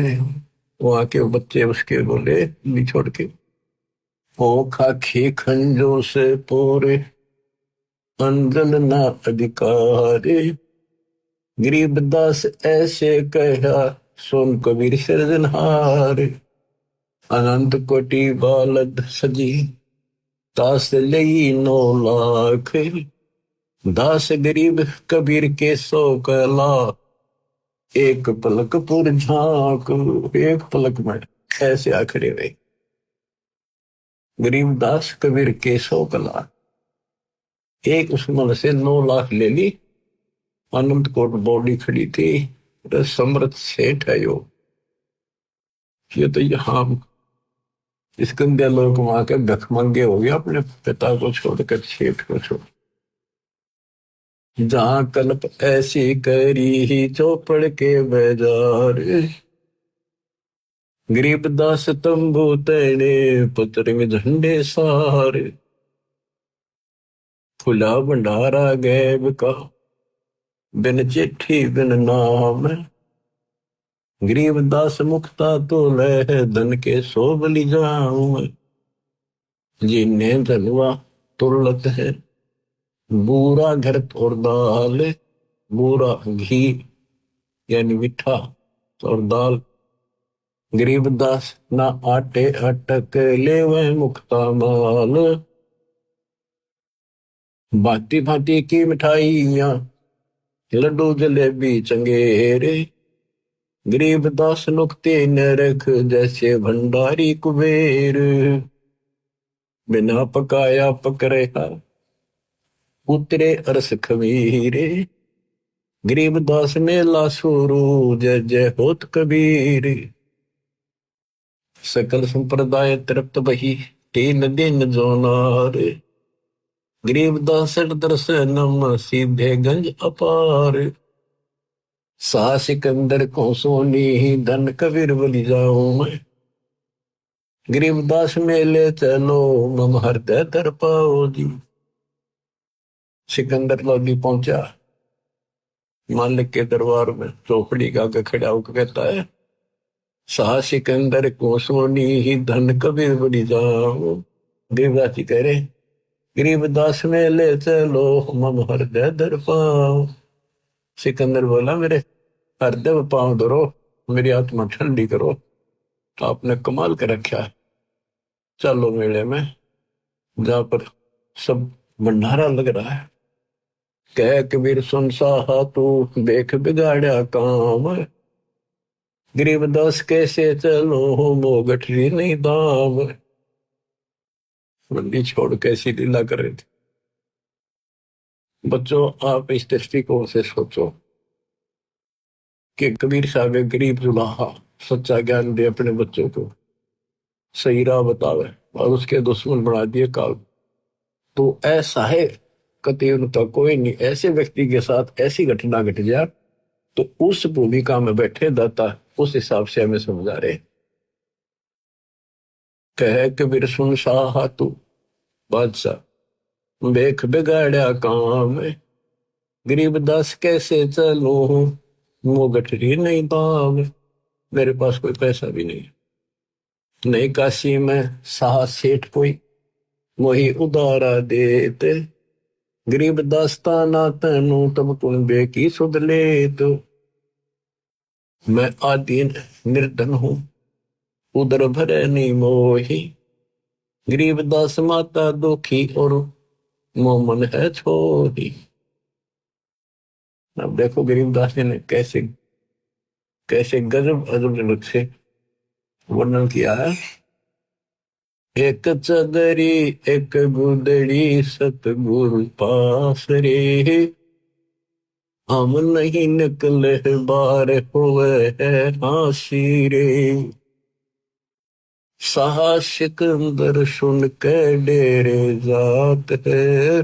वहां के बच्चे उसके बोले नहीं छोड़ के, ओ खाखी खंजो से पोरे, अंजन ना अधिकारे। गरीबदास ऐसे कहा, सोन कबीर सिरजनहार। अनंत कोटि बालद सजी, दास लई 9 लाख। दास गरीब कबीर के 100 कला, एक पलक पुर झांक। एक पलक में ऐसे आखिरे हुए गरीबदास कबीर के 100 कला, एक उसमें से 9 लाख ले ली। अनंत कोट बॉडी खड़ी थी, समृद्ध सेठ है यो। ये तो यहाँ स्कंदे लोग वहां के भिखमंगे हो गया, अपने पिता को छोड़कर सेठ को छोड़। जहां कल्प ऐसी करी ही चौपड़ के बाजार, गरीबदास तंबू तैने पुत्र में झंडे सार। खुला भंडारा गैब का, बिन चिट्ठी बिन नाम। गरीबदास मुक्ता तो लह, धन के 100 बलि जाऊं। जिन्ने धनवा तुरलत है, बूरा घर और दाल। बूरा घी यानी मिठा और दाल। गरीबदास ना आटे अटक, ले वह मुक्ता माल। भांति भांति की मिठाइयां, लड्डू जलेबी चंगेरे। गरीबदास नुक्ते न रख, जैसे भंडारी कुबेर। बिना पकाया पक रहा, उतरे अरस खमीरे। गरीबदास मेला शुरू, जय जय होत कबीर। सकल संप्रदाय तृप्त बही, 3 दिन जो नार। गरीबदास दर्शनम, सीधे गंज अपार। सा सिकंदर को सोनी, धन कबीर बलि जाऊं मैं। गरीबदास मेले चलो, मम हृदय दर पाओ जी। सिकंदर लोधी पहुंचा मालिक के दरबार में, चौपड़ी का आगे खड़ा होकर कहता है, सा सिकंदर को सोनी ही, धन कबीर बलि जाऊं। गरीबदास जी कह रहे, गरीबदास मेले चलो, मम हृदय दर पाओ। सिकंदर बोला, मेरे हृदय में पांव धरो, मेरी आत्मा ठंडी करो। तो आपने कमाल कर रखा है, चलो मेले में, जहां पर सब भंडारा लग रहा है। कह कबीर सुन साहा तू, देख बिगाड़ा काम। गरीबदास कैसे चलो, मो गठरी नहीं दाम। मंडी छोड़ कैसी लीला कर रहे थे। बच्चों, आप इस दृष्टिकोण से सोचो कि कबीर साहब एक गरीब जुलाहा सच्चा ज्ञान दे अपने बच्चों को, सही राह बतावे, और उसके दुश्मन बना दिए काल। तो ऐसा है, कति उनका कोई नहीं। ऐसे व्यक्ति के साथ ऐसी घटना घट जाए तो उस भूमिका में बैठे दाता उस हिसाब से हमें समझा रहे। कह कबीर सुन साहा तू, बादशाह देख बिगाड़ा काम। गरीबदास कैसे चलो, वो गठरी नहीं दाम। मेरे पास कोई पैसा भी नहीं, नहीं काशी में साह सेठ कोई, वही उदारा देते। गरीबदास ताना तैनू, तब तुम बेकी सुध ले। तो मैं आदीन निर्धन हूं, उदर भरे नहीं मोही। गरीबदास माता दुखी, और मोमन है छोही। अब देखो गरीबदास जी ने कैसे कैसे गजब अजब से वर्णन किया है। एक चदरी एक गुदड़ी सतगुरु पास रे, हम नहीं निकले बार हुए है हासी रे। साहा सिकंदर सुन के डेरे जात है,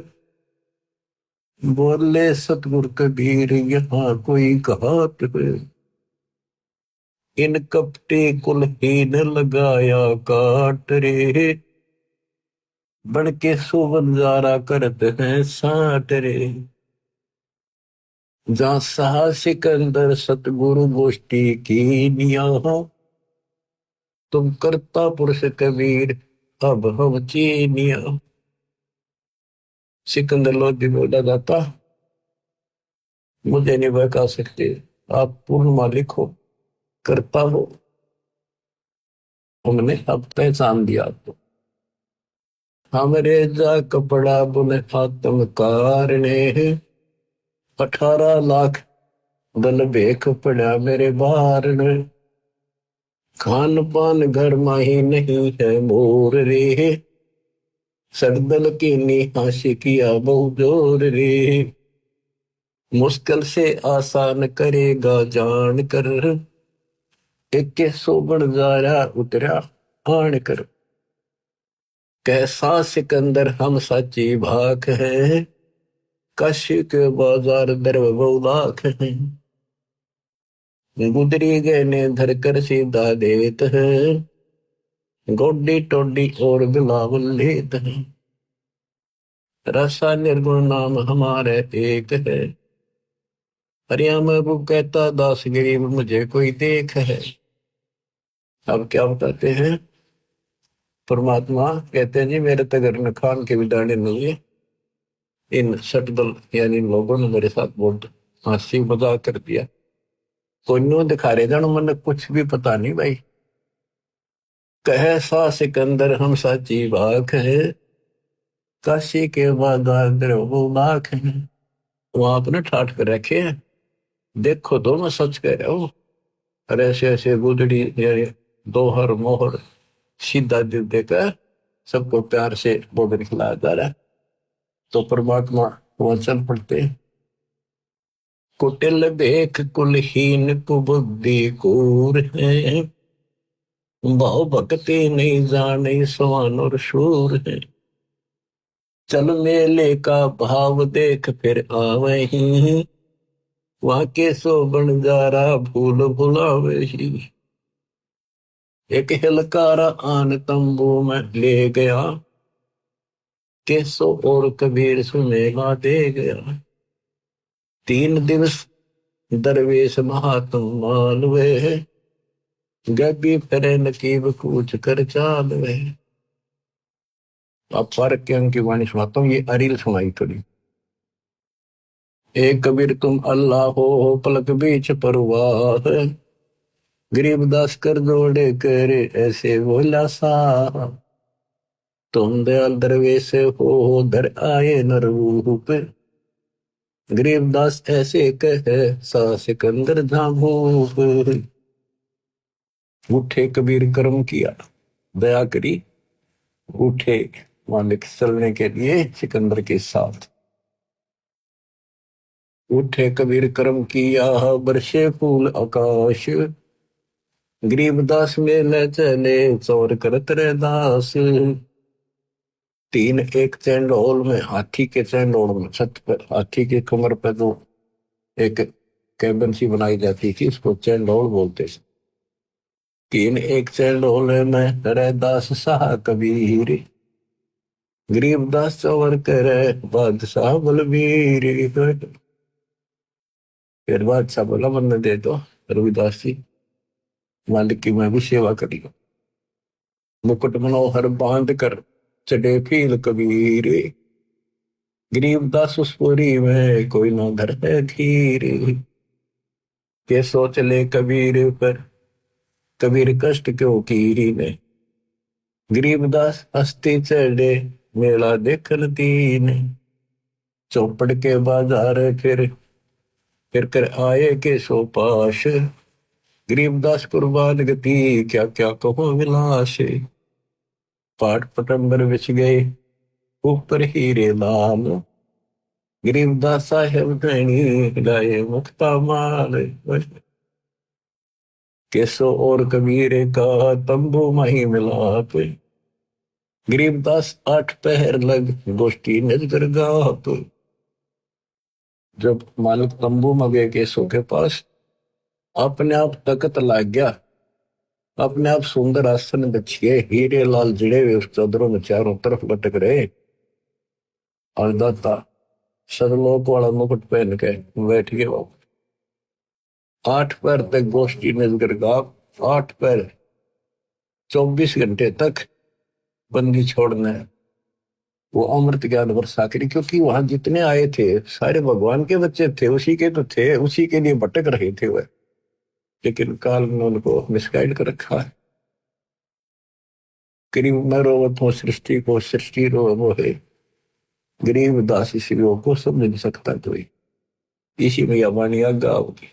बोले सतगुरु कबीर यहाँ कोई घात है। इन कपटे कुलहीन लगाया काट रे, बन के सुबंजारा करते हैं साट रे। जहाँ साहा सिकंदर सतगुरु गोष्ठी की निया हो, तुम करता पुरुष कबीर अब हम चीनिया। सिकंदर लोधी बोला जाता, मुझे नहीं बहका सकते, आप पूर्ण मालिक हो, करता हो, हमने अब पहचान दिया आपको। हमरे जा कपड़ा बुने आत्मकार ने, 18 लाख दल भेख पड़ा मेरे बार ने। खान पान घर माही नहीं है मोर रे, सरदल की निहाशी किया बहु जोर रे। मुश्किल से आसान करेगा जान कर, एक सोबन जारा उतरा आन कर। कैसा सिकंदर हम सच्ची भाख है, काशी के बाजार दर बहुलाख है। गुदरी गए ने धर कर सीधा देत है, गोडी टोडी और बिलावल लेत है। रसा निर्गुण नाम हमारे एक है, हरिया महबूब कहता दास गरीब मुझे कोई देख है। अब क्या बताते हैं, परमात्मा कहते हैं जी मेरे तगर खान के भी दाने नहीं। इन सटदल यानी इन लोगों ने मेरे साथ बहुत हंसी मजाक कर दिया। कोई नो दिखा रहे जानो मन कुछ भी पता नहीं भाई। कहे सा सिकंदर हम साची बाख है, काशी के बाजार वो बाख है। वहां अपने ठाठ कर रखे हैं, देखो दो मैं सच कह रहा हूँ। अरे ऐसे ऐसे गुदड़ी दोहर मोहर सीधा दिल देकर सबको प्यार से बोल खिलाया जा रहा है। तो परमात्मा वहां चल पड़ते हैं। कुटिल देख कुलहीन कुबुद्धि कूर है, भाव भक्ति नहीं जाने सवान और शूर है। चल मेले का भाव देख फिर आवे ही, वहां के सो बन जा रहा भूल भुलावे ही। एक हिलकारा आन तंबू में ले गया, केसो और कबीर सुनेगा दे गया। 3 दिवस दरवेश महात्म मालवे, गबी फिरे नकीब कूच कर चालवे। अब फर्क के अंक की वाणी सुनाता हूँ, ये अरील सुनाई थोड़ी। एक कबीर तुम अल्लाह हो पलक बीच परवाह, गरीबदास कर जोड़े करे ऐसे बोला सा। तुम दयाल दरवेश हो धर आए न रूप, गरीबदास ऐसे कहे सा सिकंदर झाभूप। उठे कबीर कर्म किया दया करी, उठे मालिक चलने के लिए सिकंदर के साथ। उठे कबीर कर्म किया बरसे फूल आकाश, गरीबदास में न चले चौर करत रे दास। 3 एक चैंडोल में, हाथी के चैंडोल में, छत पर हाथी के कमर पर जो एक कैबिन सी बनाई जाती थी उसको चैंडोल बोलते थे। 3 एक चैंडोल में रे दास शाह कबीर, गरीबदास चौर करे बादशाह बलबीर। फिर बादशाह बोला मन दे दो रविदास जी, मालिक की मैं भी सेवा करी। मुकुट मनोहर बांध कर चढ़े फील कबीर, गरीबदास उस पुरी में कोई ना धर है धीर। के सोच ले कबीर पर कबीर कष्ट क्यों कीरी ने, गरीबदास हस्ती चढ़े मेला देखल दीन। चौपड़ के बाजार फिर कर आए के सो पाश, गरीबदास कुर्बान गति क्या क्या कहो विलास। पाठ पटंबर बिछ गए ऊपर हीरे लाल, गरीबदास साहेब धनी लाए मुक्ता माल। केसो और कबीर का तंबू माही मिलाप, गरीबदास आठ पहर लग गोष्ठी नजर गाप। जब मालिक तंबू में गए केसो के पास, अपने आप तकत लाग गया, अपने आप सुंदर आसन बिछिए हीरे लाल जिड़े हुए उस चादरों में चारों तरफ लटक रहे, और दाता सदलोक वाला मुकुट पहन के बैठ गए वो। आठ पैर तक गोष्ठी नजर गाप, आठ पैर 24 घंटे तक बंदी छोड़ना है। वो अमृत ज्ञान वर्षा करी, क्योंकि वहां जितने आए थे सारे भगवान के बच्चे थे, उसी के तो थे, उसी के लिए भटक रहे थे वह। लेकिन काल ने उनको मिसगाइड कर रखा है। गरीब मैं रोवत हूँ सृष्टि को, सृष्टि रो वो है, गरीब दास इसी रोग को समझ नहीं सकता कोई। इसी में यह वाणी आज्ञा होगी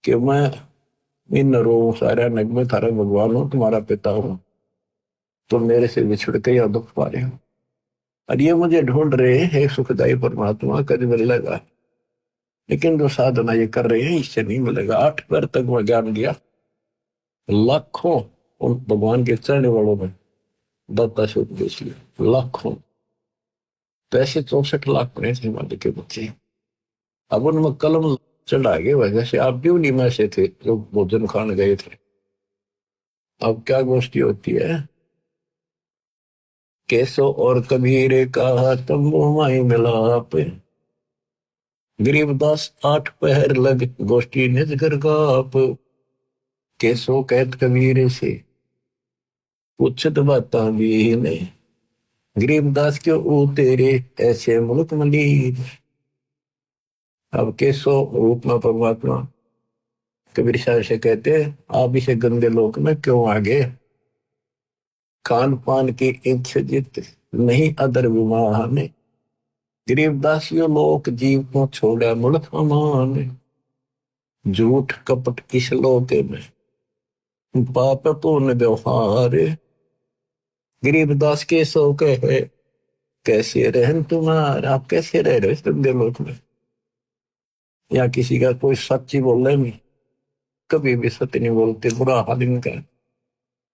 कि मैं इन रो सारा नग में थारा भगवान हूं, तुम्हारा पिता हूं, तो मेरे से बिछड़ के या दुख पा रहे हो, और ये मुझे ढूंढ रहे हैं सुखदायी परमात्मा, कभी मिलेगा। लेकिन जो साधना ये कर रहे हैं इससे नहीं मिलेगा। आठ पैर तक वह ज्ञान दिया, लाखों उन भगवान के चढ़ने वालों में दत्ता से उपदेश लिया, लाखों। तो ऐसे 64 लाख पड़े थे हिमालय के बच्चे। अब उनमें कलम चढ़ा गए वजह से आप भी उन्हीं में से थे जो भोजन खाने गए थे। अब क्या गोष्ठी होती है, केसो और कबीर का तंबू माई मिलाप, गरीबदास आठ पहर लग गोष्ठी निजगर गाप। केसो कहत कबीर से पूछत बाता भी ने, गरीबदास क्यों ऊ तेरे ऐसे मुल्क मलीर। अब केसो रूप में परमात्मा कबीर साहब से कहते आप इसे गंदे लोक में क्यों आ गए, खान पान की इच्छा जित नहीं अदर विमान, गरीबदास यो लोक जीव को छोड़ा मुल्क अमान। झूठ कपट इस लोक में पाप पूर्ण व्यवहार, गरीबदास के सो कहे कैसे रहन तुम्हारा। आप कैसे रह रहे हो गंदे लोक में, या किसी का कोई सच्ची बोल रहे नहीं, कभी भी सत्य नहीं बोलते, बुरा हाल इनका,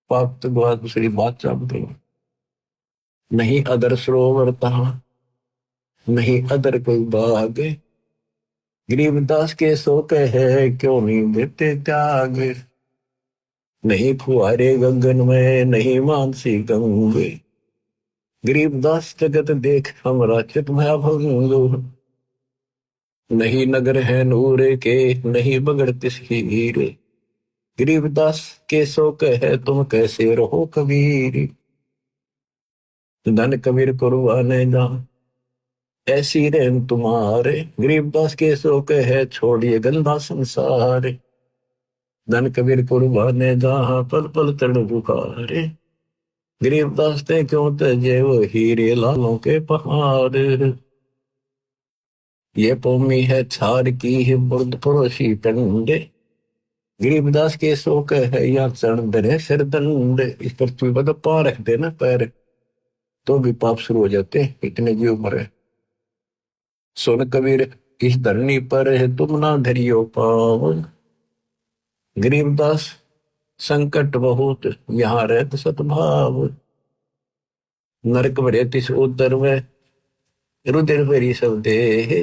पाप तो बहुत दूसरी बात चाहते हैं। नहीं अदर सरोवर तहा नहीं अदर कोई बाग, गरीबदास के सो कहे क्यों नहीं देते त्याग। नहीं फुहारे गगन में नहीं मानसी गंगे, गरीबदास जगत देख हमरा चित में भंग। नहीं नगर है नूरे के नहीं बगड़ते हीरे, गरीबदास के सो कहे तुम कैसे रहो कबीर। धन कबीर कुर्बाने जा ऐसी रहन तुम्हारे, गरीबदास के सो कहे छोड़िए गंदा संसार। धन कबीर कुर्बाने जहां पल पल तड़ बुखारे, गरीबदास ते क्यों तजे वो हीरे लालों के पहाड़। ये पौमी है छार की है बुर्द पड़ोसी टंडे, गरीबदास के सो कहे या चरण दरे सिर दंड। इस पृथ्वी पर तो पांव रख देना पैर तो भी पाप शुरू हो जाते, इतने जीव मरे। सुन कबीर इस धरनी पर है तुम ना धरियो पाव, गरीबदास संकट बहुत यहाँ रहत सतभाव। नरक भरे तिस उदर में रुधिर भरी सब देह,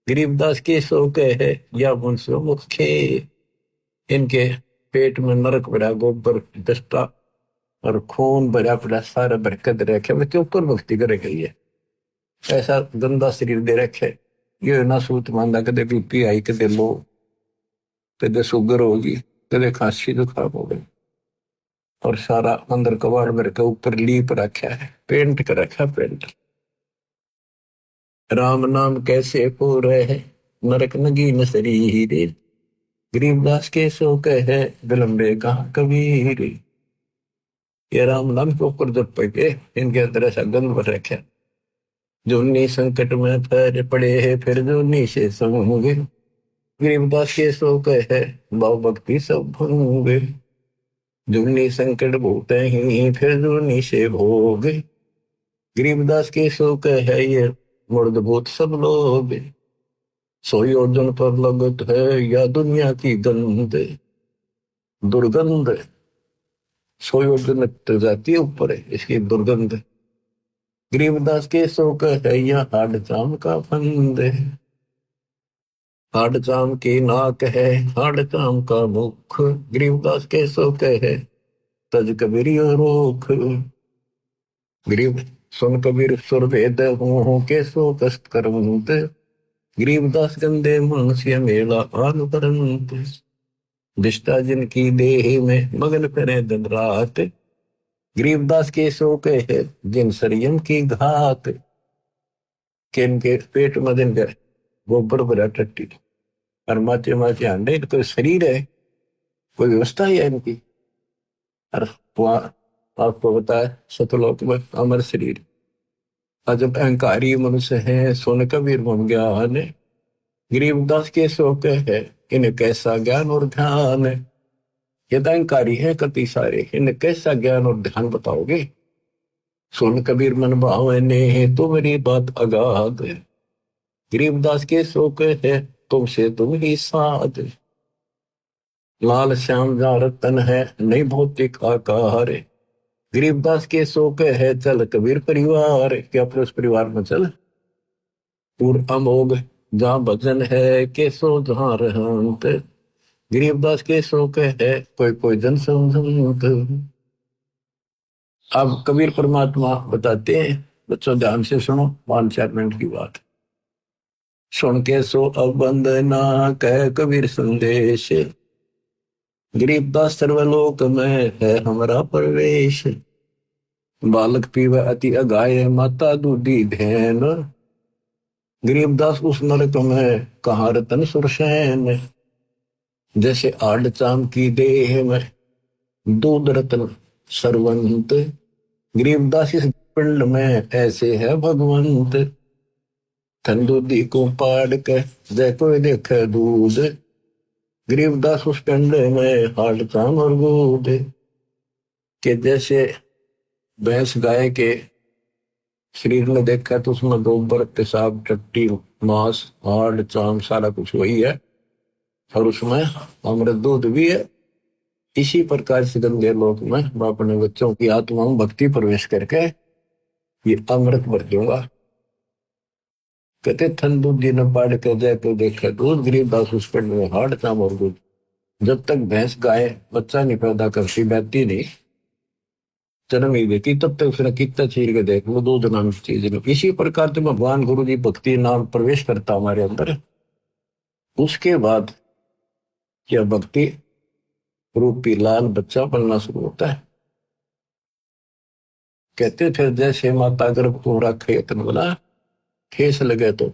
गरीबदास के सो कहे या मुंसो मुखे। इनके पेट में नरक भरा गोबर दस्ता और खून भरा पड़ा सारा बरकत रखे, मैं क्यों ऊपर भक्ति करे गई है। ऐसा गंदा शरीर दे रखे, ये ना सूत मांदा कदे बीपी आई, कदे लो, कदे शुगर होगी, कदे खांसी जुकाम हो गई, और सारा अंदर कबाड़ भर के ऊपर लीप रखा है, पेंट कर रखा पेंट। राम नाम कैसे पूरे है नरक नगीन शरीर, गरीबदास के सो कहे विलंबे कहा कबीर। ये राम नाम के ऊपर जब पड़े इनके अंदर ऐसा गंध भर रखा, जो नी संकट में पैर पड़े है फिर जो नी से संगे, गरीबदास के सो कहे भाव भक्ति सब भंगे। जुगनी संकट भूत ही फिर जुगनी से भोग। गरीबदास के शोक है ये मुर्द भूत सब लोग। सोई अर्जुन पर लगत है या दुनिया की गंध दुर्गंध। सोई अर्जुन जाती है ऊपर है इसकी दुर्गंध। गरीबदास के शोक है या हाड चाम का फंद। हाड चाम की नाक है हाड चाम का मुख। गरीबदास के शोक है तज कबीर रोख। गरीब सुन कबीर सुर भेद हो के सो कष्ट करवंत। गरीबदास गंदे मनुष्य मेला आन परंत। दिष्टा जिनकी देह में मगन करे दिन रात। गरीबदास के शोक है जिन संयम की घात। किन के पेट में दिन कर गोबर भरा टट्टी और माचे माचे अंडे। कोई शरीर है कोई व्यवस्था है इनकी। और आपको बताया सतलोक में अमर शरीर। और जब अहंकारी मनुष्य है सोन कबीर मन ज्ञान। गरीबदास के शोक है इन्हें कैसा ज्ञान और ध्यान। ये अहंकारी है कति सारे इन्हें कैसा ज्ञान और ध्यान बताओगे। सोन कबीर मन भावने तो मेरी बात अगाध। गरीबदास के शोक है तुमसे तुम ही साध। लाल श्याम जा रतन है नहीं भौतिक आकार। गरीबदास के शोक है चल कबीर परिवार। क्या अपने उस परिवार में चल। पूर्ण अमोघ जहाँ भजन है के सो जहाँ रहंत। गरीबदास के शोक है कोई कोई जन समझंत। अब कबीर परमात्मा बताते हैं बच्चों ध्यान से सुनो 5-4 मिनट की बात। सुन के सो अब वंदना कह कबीर संदेश। गरीबदास सर्वलोक में है हमारा प्रवेश। बालक पीवे अति अगाय माता दूधी धैन। गरीबदास उस नरक में कहाँ रतन सुरसैन। जैसे आड़ चाम की देह में दूध रतन सरवंत। गरीबदास इस पिंड में ऐसे है भगवंत। ठंडूदी को पाड़ के जय कोई देखे दूध। गरीबदास उस पिंड में हाड़ चाम और दूध के जैसे भैंस गाय के शरीर में देखा तो उसमें गोबर पेशाब टट्टी मांस हाड़ चाम सारा कुछ वही है और उसमें अमृत दूध भी है। इसी प्रकार से गंगे लोक में मैं अपने बच्चों की आत्मा में भक्ति प्रवेश करके ये अमृत भर दूंगा। कहते थन दूध जी न पाड़ के जाए तो देखा दूध। गरीबदास उस पिंड में हाड़ चाम और दूध। जब तक भैंस गाय बच्चा नहीं पैदा करती बैठती नहीं जन्म ही देती तब तक उसने कितना चीर के देख लो दूध नाम की चीज नहीं। इसी प्रकार से भगवान गुरु जी भक्ति नाम प्रवेश करता हमारे अंदर। उसके बाद यह भक्ति रूपी लाल बच्चा बनना शुरू होता है। कहते थे जैसे माता गर्भ को रखे तन बोला ठेस लगे तो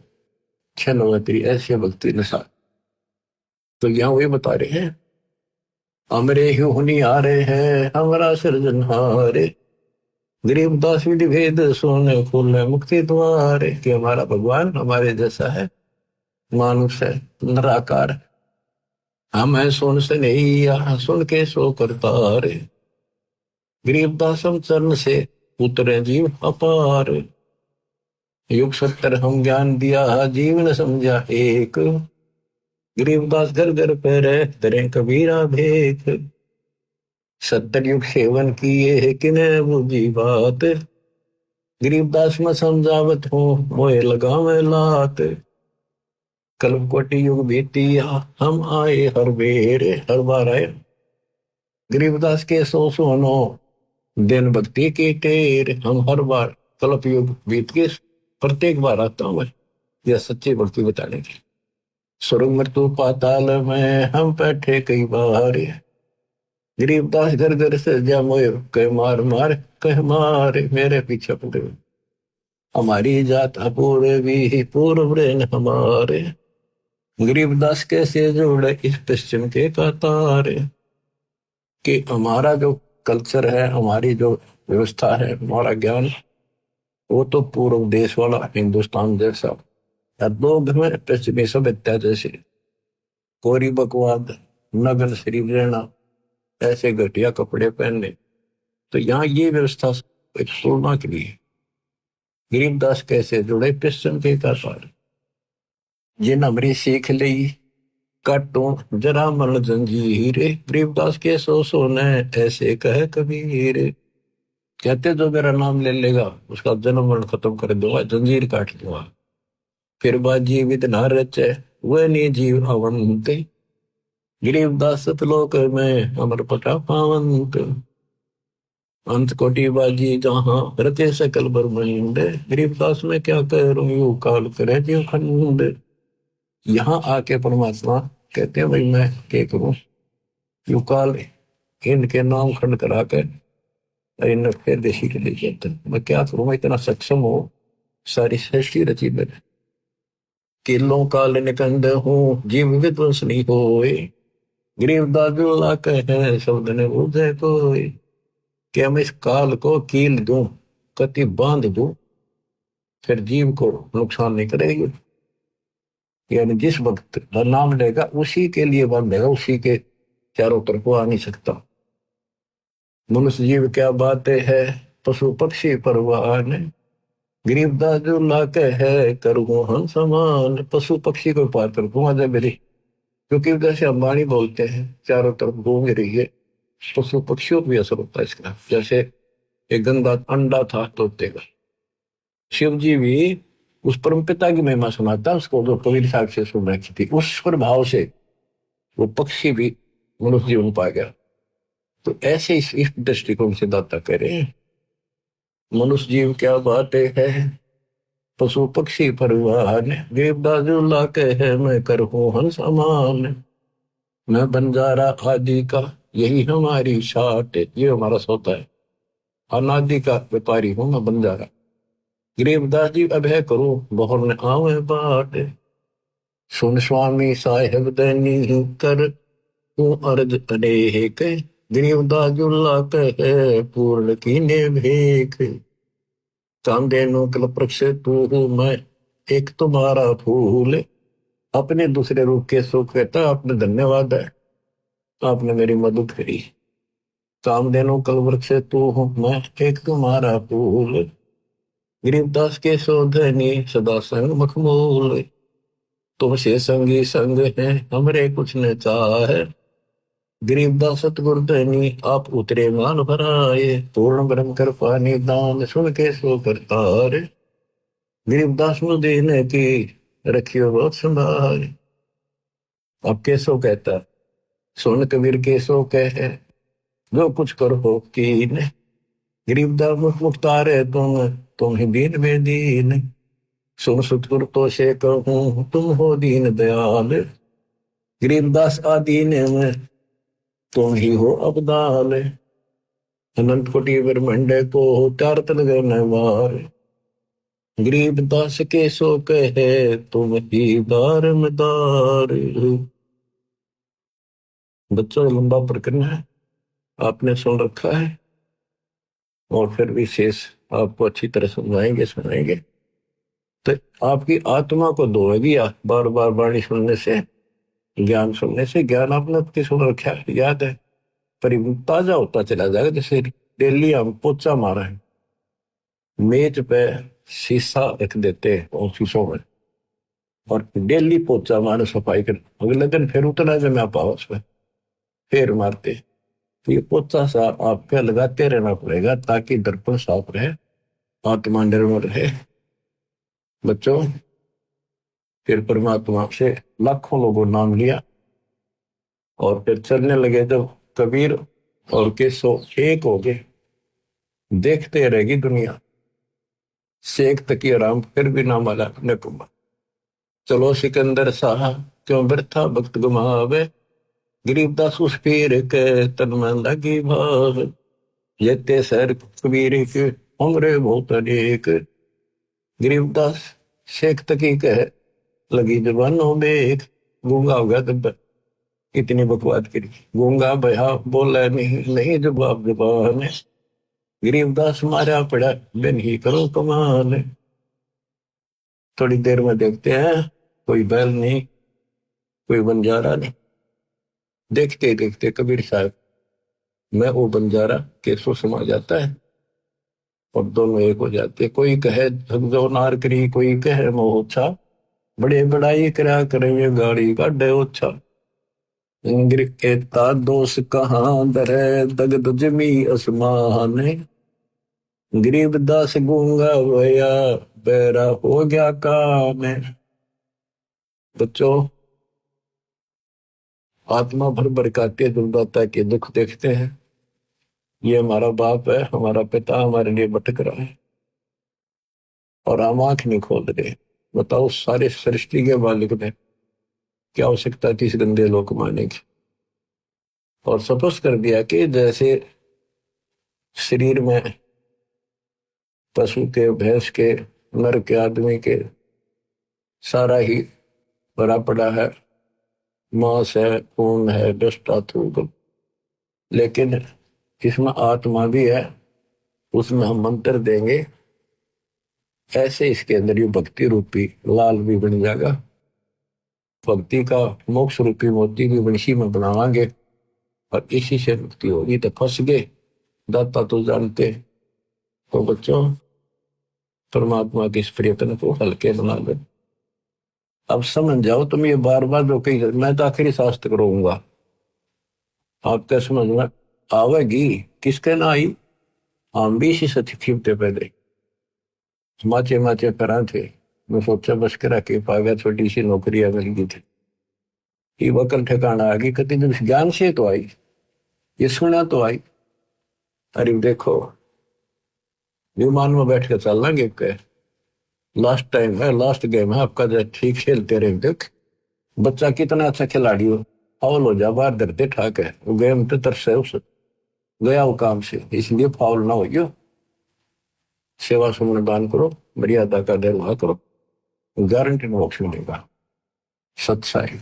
छन हो तेरी ऐसे भक्ति नशा। तो यहाँ वही बता रहे हैं हमरे ही हुनी आ रहे हैं हमारा सृजनहारे। गरीबदास विधि भेद सोने खोलने मुक्ति द्वार। कि हमारा भगवान हमारे जैसा है मानुष है निराकार। हम है सुन से नहीं या सुन के सो करता रे। गरीबदास हम चरण से उतरे जीव अपार। युग 70 हम ज्ञान दिया जीवन समझा एक। गरीबदास घर घर पे रहे तरे कबीरा भेख। 70 युग सेवन किए है किने बुझी बात। गरीबदास में समझावत हो मोए लगा में लात। कल कोटि युग बीतिया हम आए हर बेर हर बार आए। गरीबदास के सो सोनो दिन भक्ति की टेर। हम हर बार कल्प युग बीत के प्रत्येक बार आता हूं मैं यह सच्ची भक्ति बताने की। स्वर्ग मृत्यु पाताल में हम बैठे कई बार। गरीबदास घर घर से जा मोए कह मार मार कह मार मेरे पीछे पड़े। हमारी जात अपूर्व भी पूर्व हमारे। गरीबदास कैसे जोड़े इस पश्चिम के कतार। कि हमारा जो कल्चर है हमारी जो व्यवस्था है हमारा ज्ञान वो तो पूर्व देश वाला हिंदुस्तान जैसा लोग में पश्चिमी सभ्यता जैसे कोरी बकवाद नगन शरीफ रहना ऐसे घटिया कपड़े पहनने। तो यहाँ ये व्यवस्था एक तुलना के लिए गरीबदास कैसे जुड़े पिस्टन के साथ, जिन हमरी सीख ली काटो जरा मन जंजीर, गरीबदास के सो ने ऐसे कहे कबीर। कहते जो मेरा नाम ले लेगा उसका जन्म मरण खत्म कर दूंगा, जंजीर काट दूंगा। फिर बात जीवित न रचे वह नहीं जीव अवंत, गरीबदास सतलोक में अमर पटा पावंत। अंत कोटि बाजी जहां रचे सकल ब्रह्मांड, गरीबदास में क्या करूं यू काल करे जीव खंड। यहाँ आके परमात्मा कहते हैं भाई मैं क्या करूं, यू काल इनके नाम खंड करा कर इन फिर देशी के लिए कहते हैं मैं क्या करूं, मैं इतना सक्षम हो सारी सृष्टि रची मैंने। किलों काल निकंद हूँ जीव विध्वंस नहीं होए, गरीबदास ला कहे शब्द ने बुझे कोई। कि मैं इस काल को कील दूं कति बांध दूं फिर जीव को नुकसान नहीं करेगी। यानी जिस वक्त नाम लेगा उसी के लिए बांधेगा, उसी के चारों तरफ आ नहीं सकता। मनुष्य जीव क्या बातें है पशु पक्षी परवान, गरीबदास जो लाके है करूँ हम समान। पशु पक्षी को पार कर दूंगा जब मेरी, क्योंकि जैसे अंबानी बोलते हैं चारों तरफ घूम रही है, पशु पक्षियों को भी असर होता है इसका। जैसे एक गंदा अंडा था तोते का, शिव जी भी उस परम पिता की महिमा सुनाता उसको जो कबीर साहब से सुन रखी थी, उस प्रभाव से वो पक्षी भी मनुष्य जीवन पा गया। तो ऐसे इस दृष्टिकोण से दाता करे मनुष्य जीव क्या बातें है पशु पक्षी परवान, देवदास के है मैं करहूं हन समान। मैं बंजारा आदि का यही हमारी शाट, ये हमारा सोता है। अनादि का व्यापारी हूं मैं बंजारा, गरीबदास जी अभय करो बहुर ने आवे बाट। सुन स्वामी साहेब दैनी कर तू अर्ज अनेक, गरीबदास जुल्ला कहे पूर्ण कीने भेख। चांदे नो कल प्रक्ष तू हूं मैं एक तुम्हारा फूल, अपने दूसरे रूप के सुख कहता आपने धन्यवाद है, आपने मेरी मदद करी। कामधेनु कल वृक्ष तू हूं मैं एक तुम्हारा फूल, गरीबदास के शोधनी सदा संग मखमूल। तुमसे संगी संग है हमरे कुछ न चाहे, गरीबदास सतगुरधनी आप उतरे मान भराए। पूर्ण ब्रह्म कर पानी दान सुन के सो करतार, गरीबदास मुझ देने की रखियो बहुत संभाल। अब कैसो कहता सुन कबीर कैसो कहे जो कुछ करो कीन, गरीबदास मुख मुख्तारे तुम ही दीन में दीन। सुन सतगुरु तो से कहूं तुम हो दीन दयाल, गरीबदास आदीन में तुम ही हो अबदाल। अनंत कोटि ब्रह्मंड को चार तन गण वार, गरीबदास के सो कहे तुम ही दारमदार। बच्चों लंबा प्रकरण है, आपने सुन रखा है और फिर विशेष आपको अच्छी तरह सुनाएंगे तो आपकी आत्मा को धोएगी। बार बार वाणी सुनने से ज्ञान सुनने से, ज्ञान आपने आपकी सुन रखा है याद है, पर ताजा होता चला जाएगा। जैसे डेली हम पोचा मारा है, मेज पे शीशा रख देते हैं ऑफिसों में और डेली पोचा मारे सफाई कर, अगले दिन फिर उतना जमा पाओ उस पर फिर मारते। तो ये पोचा सा आपका लगाते रहना पड़ेगा ताकि दर्पण साफ रहे, आत्मा निर्मल रहे। बच्चों फिर परमात्मा से लाखों लोगों नाम लिया और फिर चलने लगे जब कबीर और केसो एक हो गए, देखते रहेगी दुनिया शेख तकी आराम फिर भी ना माला अपने कुमा। चलो सिकंदर शाह क्यों व्यर्था भक्त गुमावे, गरीबदास उस पीर के तन में लगी भाव। येते सर कबीर के उम्र बहुत अनेक, गरीबदास शेख तकी कह लगी जबानों में एक। गूंगा हो गया तब इतनी बकवाद करी, गूंगा भया बोला नहीं जवाब जबान, गरीबदास मारा पड़ा बिन ही करो कमाल। थोड़ी देर में देखते हैं कोई बैल नहीं कोई बंजारा नहीं, देखते देखते कबीर साहब मैं वो बंजारा केसो समा जाता है और दोनों एक हो जाते। कोई कहे झकझो नार करी, कोई कहे मोहछा, बड़े बड़ाई करा करे गाड़ी काढ़े ओछा। इंग्र केता दोष कहाँ दरे, दगद जमी आसमान, गरीब दास गूंगा होया, बेरा हो गया काम। बच्चों, आत्मा भर भर काटे दुर्दाता के दुख देखते हैं। ये हमारा बाप है, हमारा पिता हमारे लिए भटक रहा है और हम आंख नहीं खोल रहे। बताओ, सारे सृष्टि के मालिक ने क्या आवश्यकता थी इस गंदे लोक मारने की। और सपोज कर दिया कि जैसे शरीर में पशु के, भैंस के, नर के, आदमी के सारा ही भरा पड़ा है, मांस है, खून है, दृष्टा थूक, लेकिन इसमें आत्मा भी है। उसमें हम मंत्र देंगे, ऐसे इसके अंदर ये भक्ति रूपी लाल भी बन जाएगा। भक्ति का मोक्ष रूपी मोती भी बंशी में बनावांगे और इसी से मुक्ति होगी। तो फंस गए, दाता तो जानते। तो बच्चों, परमात्मा के इस प्रयत्न को हल्के बना ले। अब समझ जाओ तुम, ये बार बार जो कही मैं तो आखिरी शास्त्र करूंगा, आपके समझ में आवेगी। किसके ना आई, हम भी इसी से खींचते पहले माचे माचे करा थे। मैं सोचा बस करा के पा गया, छोटी सी नौकरी मिल गई थी। ये वकल ठिकाना आ गई, कति दिन ज्ञान से तो आई, ये सुना तो आई। अरे देखो, विमान में बैठ के चलना गेम के लास्ट टाइम है, लास्ट गेम है आपका, जो ठीक खेलते रहे। देख बच्चा कितना अच्छा खिलाड़ी हो, फाउल हो जा बाहर धरते ठाक है, वो गेम तो तरस है उस गया वो काम से, इसलिए फाउल ना हो। सेवा सुमन दान करो, मर्यादा का निर्वाह करो, गारंटी मोक्ष मिलेगा। सत्साई।